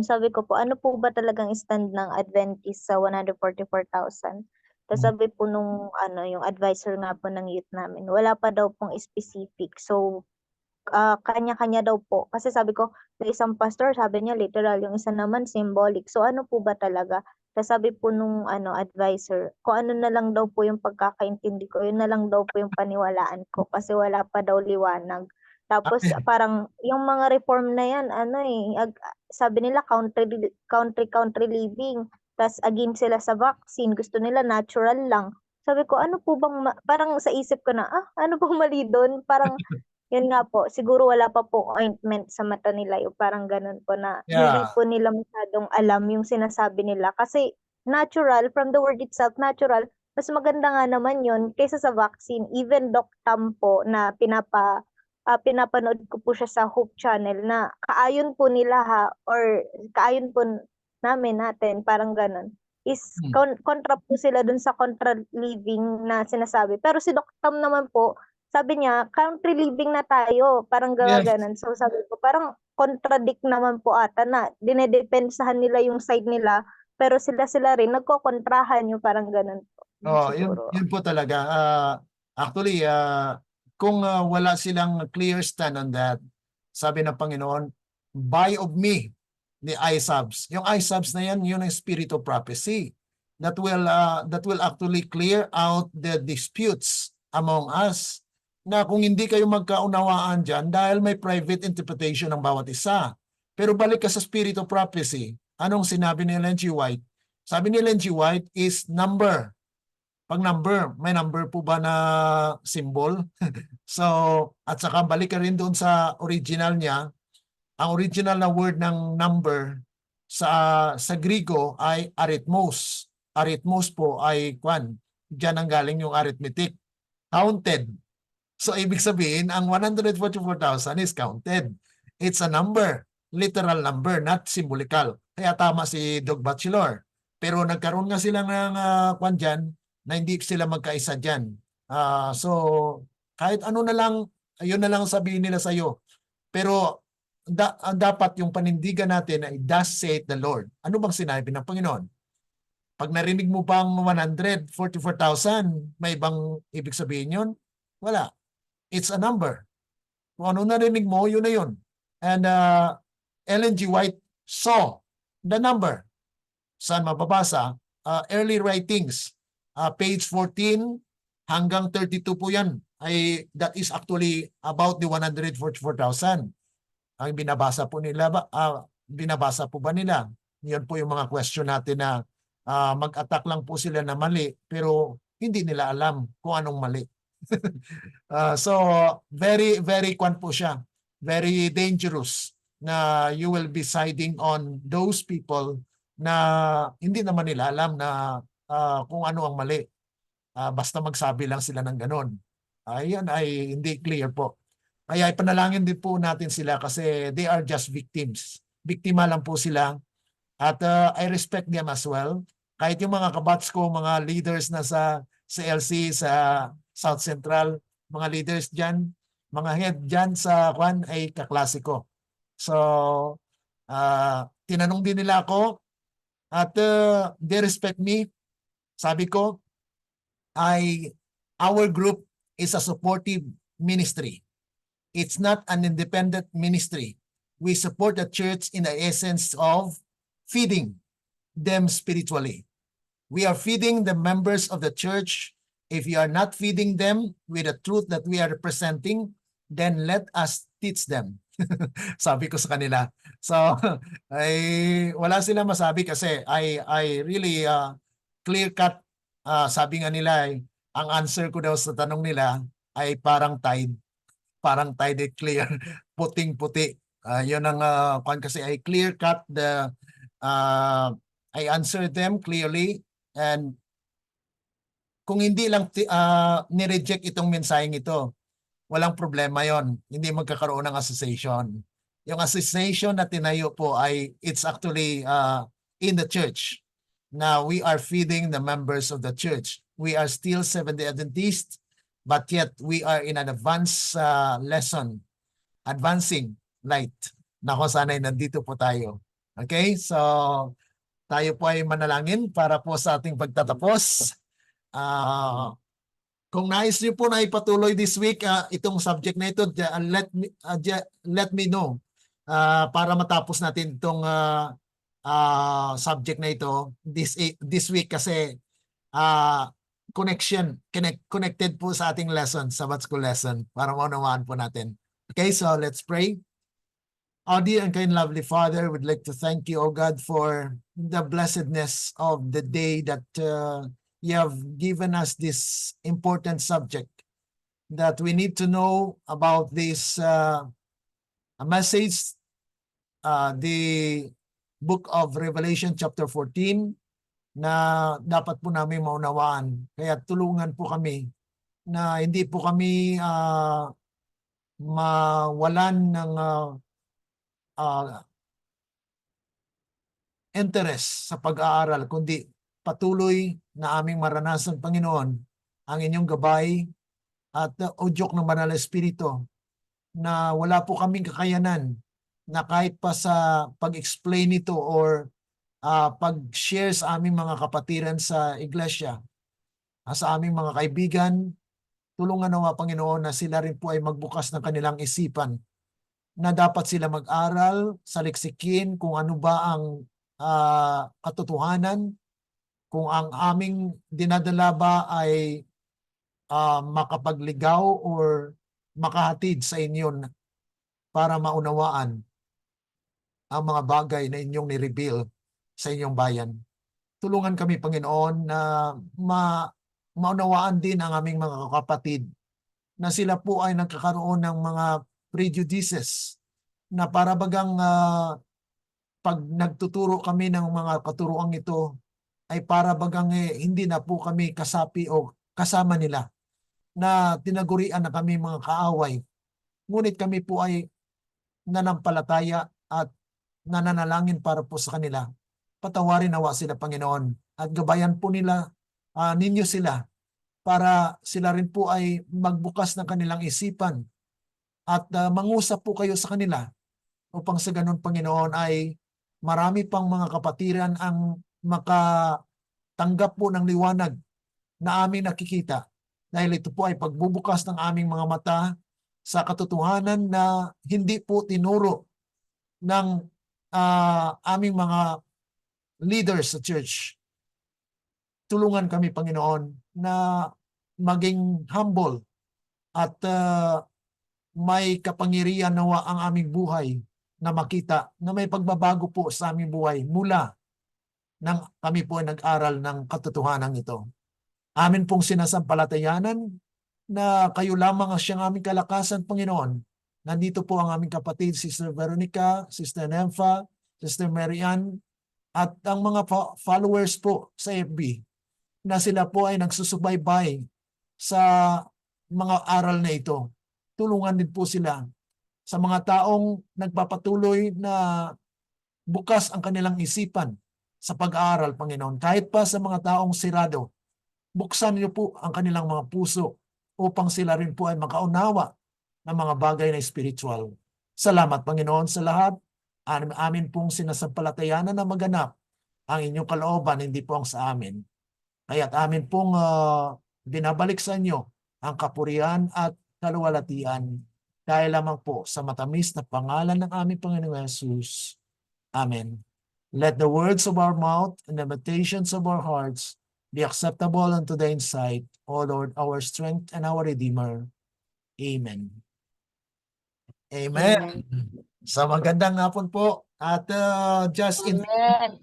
sabi ko po, ano po ba talagang stand ng Adventist sa 144,000? Tapos sabi po nung yung advisor nga po ng youth namin, wala pa daw pong specific. So, kanya-kanya daw po. Kasi sabi ko, yung isang pastor, sabi niya literal, yung isa naman symbolic. So, ano po ba talaga? Tapos sabi po nung advisor, kung ano na lang daw po yung pagkakaintindi ko, yun na lang daw po yung paniwalaan ko kasi wala pa daw liwanag. Tapos parang yung mga reform na yan, sabi nila country living. Tapos against sila sa vaccine, gusto nila natural lang. Sabi ko, ano po bang, parang sa isip ko na, ano bang mali doon? Parang, yun nga po, siguro wala pa po ointment sa mata nila, yung parang ganun po na hindi Yeah. po nila masyadong alam yung sinasabi nila. Kasi natural, from the word itself, natural, mas maganda nga naman yun kaysa sa vaccine. Even Doc Tam po na pinapanood ko po siya sa Hope Channel na kaayon po nila or kaayon po natin, parang ganun, is kontra po sila dun sa contra living na sinasabi. Pero si Doc Tam naman po, sabi niya, country living na tayo, parang ganun. So sabi ko, parang contradict naman po ata na dinedepensahan nila yung side nila, pero sila rin nagkokontrahan yung parang ganun po. Siguro. Yun po talaga. Actually, kung wala silang clear stand on that, sabi ng Panginoon, buy of me the ISABs. Yung ISABs na yan, yun ang spirit of prophecy that will actually clear out the disputes among us, na kung hindi kayo magkaunawaan dyan dahil may private interpretation ng bawat isa. Pero balik ka sa spirit of prophecy. Anong sinabi ni Ellen G. White? Sabi ni Ellen G. White is number. Pag number, may number po ba na symbol? So, at saka balik ka rin doon sa original niya. Ang original na word ng number sa Griego ay arithmos. Arithmos po ay diyan ang galing yung arithmetic. Counted. So, ibig sabihin, ang 144,000 is counted. It's a number. Literal number, not symbolical. Kaya tama si Doc Batchelor. Pero nagkaroon nga sila ng dyan, na hindi sila magkaisa dyan. So, kahit ano na lang, ayun na lang sabihin nila sa iyo. Pero, dapat yung panindigan natin ay thus saith the Lord. Ano bang sinabi ng Panginoon? Pag narinig mo bang 144,000, may ibang ibig sabihin yun? Wala. It's a number. Kung ano narinig mo, yun na yun. And Ellen G. White saw the number. Saan mababasa? Early writings. Page 14 hanggang 32 po yan. That is actually about the 144,000. Ang binabasa po nila binabasa po ba nila? Yan po yung mga question natin na mag-attack lang po sila na mali pero hindi nila alam kung anong mali. So very po siya. Very dangerous na you will be siding on those people na hindi naman nila alam na kung ano ang mali. Basta magsabi lang sila ng ganon. Yan ay hindi clear po. Kaya ipanalangin din po natin sila kasi they are just victims. Biktima lang po sila. At I respect them as well. Kahit yung mga kabats ko, mga leaders na sa CLC, sa South Central, mga leaders dyan, mga head dyan sa Kwan ay kaklase ko. So, tinanong din nila ako at they respect me. Sabi ko, our group is a supportive ministry. It's not an independent ministry. We support the church in the essence of feeding them spiritually. We are feeding the members of the church. If you are not feeding them with the truth that we are representing, then let us teach them. Sabi ko sa kanila. So, ay wala silang masabi kasi I really clear cut. Sabi nga nila ang answer ko daw sa tanong nila ay parang tide clear, puting-puti. Yun ang kasi I clear cut I answered them clearly, and kung hindi lang ni-reject itong mensaheng ito, walang problema yon. Hindi magkakaroon ng association. Yung association na tinayo po ay it's actually in the church. Now we are feeding the members of the church. We are still Seventh-day Adventists, but yet we are in an advanced lesson, advancing light. Nako, sana'y nandito po tayo. Okay, so tayo po ay manalangin para po sa ating pagtatapos. Kung nais niyo po na ipatuloy this week itong subject na ito, let me know para matapos natin itong subject na ito this week kasi connected po sa ating lesson, Sabbath School lesson, para maunawaan po natin. Okay, so let's pray. Our dear and kind lovely Father, we'd like to thank you, O God, for the blessedness of the day that you have given us this important subject, that we need to know about this message, the book of Revelation chapter 14, na dapat po namin maunawaan. Kaya tulungan po kami na hindi po kami mawalan ng interest sa pag-aaral, kundi patuloy na aming maranasan, Panginoon, ang inyong gabay at udyok ng Banal na Espiritu, na wala po kaming kakayanan na kahit pa sa pag-explain ito or pag-share sa aming mga kapatiran sa iglesia, sa aming mga kaibigan. Tulungan nawa, Panginoon, na sila rin po ay magbukas ng kanilang isipan, na dapat sila mag-aral, saliksikin kung ano ba ang katotohanan, kung ang aming dinadala ba ay makapagligaw or makahatid sa inyo para maunawaan ang mga bagay na inyong ni-reveal sa inyong bayan. Tulungan kami, Panginoon, na maunawaan din ang aming mga kapatid na sila po ay nagkakaroon ng mga prejudices na para bagang pag nagtuturo kami ng mga katuruang ito ay para bagang hindi na po kami kasapi o kasama nila, na tinagurian na kami mga kaaway. Ngunit kami po ay nanampalataya at nananalangin para po sa kanila. Patawarin nawa sila, Panginoon, at gabayan po nila ninyo sila para sila rin po ay magbukas ng kanilang isipan at mangusap po kayo sa kanila upang sa ganun, Panginoon, ay marami pang mga kapatiran ang makatanggap po ng liwanag na aming nakikita, dahil ito po ay pagbubukas ng aming mga mata sa katotohanan na hindi po tinuro ng aming mga leaders sa church. Tulungan kami, Panginoon, na maging humble at may kapangyarihan nawa ang aming buhay na makita na may pagbabago po sa aming buhay mula nang kami po ay nag-aral ng katotohanan ito. Amin pong sinasampalatayanan na kayo lamang ang siyang aming kalakasan, Panginoon. Nandito po ang aming kapatid, Sister Veronica, Sister Nympha, Sister Marian, at ang mga followers po sa FB, na sila po ay nagsusubaybay sa mga aral na ito. tulungan din po sila sa mga taong nagpapatuloy na bukas ang kanilang isipan sa pag-aaral, Panginoon. Kahit pa sa mga taong sirado, buksan niyo po ang kanilang mga puso upang sila rin po ay makaunawa ng mga bagay na spiritual. Salamat, Panginoon, sa lahat. Amin pong sinasampalatayanan na maganap ang inyong kalooban, hindi po ang sa amin. Kaya't amin pong binabalik sa inyo ang kapurihan at kaluwalhatian dahil lamang po sa matamis na pangalan ng aming Panginoong Jesus. Amen. Let the words of our mouth and the meditations of our hearts be acceptable unto thine sight, O Lord, our strength and our Redeemer. Amen. Amen. So magandang hapon po. At Amen.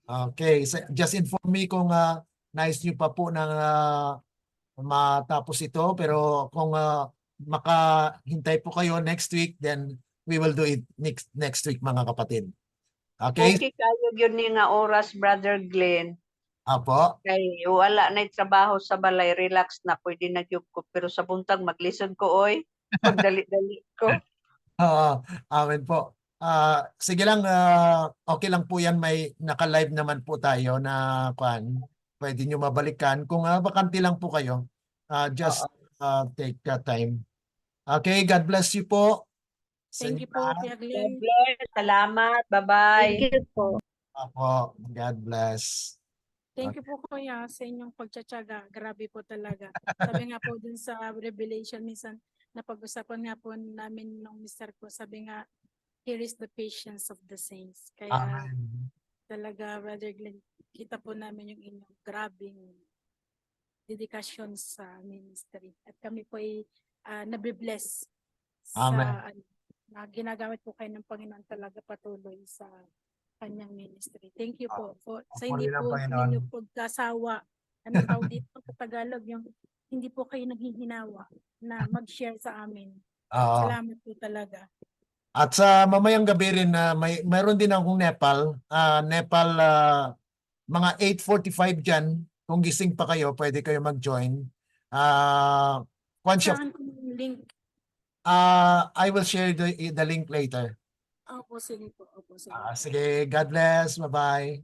okay, just inform me kung nais nyo pa po ng matapos ito, pero kung makahintay po kayo next week, then we will do it next week, mga kapatid. Okay? Okay kayo yun ni nga oras, Brother Glenn. Apo. Kay wala na trabaho sa balay, relax na, pwede na gyud ko. Pero sa buntag mag-listen ko, oy. Pagdali-dali ko. Amen po. Sige lang, okay lang po yan. May naka-live naman po tayo na pwede nyo mabalikan. Kung bakante lang po kayo, just take time. Okay, God bless you po. Thank you po, Kuya God Glenn. bless. Salamat. Bye-bye. Thank you po. Apo, God bless. Thank you po, Kuya, sa inyong pagtsatsaga. Grabe po talaga. Sabi nga po dun sa Revelation, minsan napag-usapan nga po namin nung mister ko, sabi nga, here is the patience of the saints. Kaya Amen. talaga, Brother Glenn, kita po namin yung inyong grabing dedikasyon sa ministry. At kami po ay nabibless Amen. sa na ginagamit po kayo ng Panginoon talaga patuloy sa kanyang ministry. Thank you po. Sa hindi Puri ng po Panginoon. ninyo pagkasawa. Anong tawag dito sa Tagalog? Yung hindi po kayo naghihinawa na mag-share sa amin. Oo. Salamat po talaga. At sa mamayang gabi rin, mayroon din akong Nepal. Nepal, mga 8:45 dyan. Kung gising pa kayo, pwede kayo mag-join. Saan ko yung link? I will share the link later. Opo, sige po. Opo, sige. Sige, God bless. Bye-bye.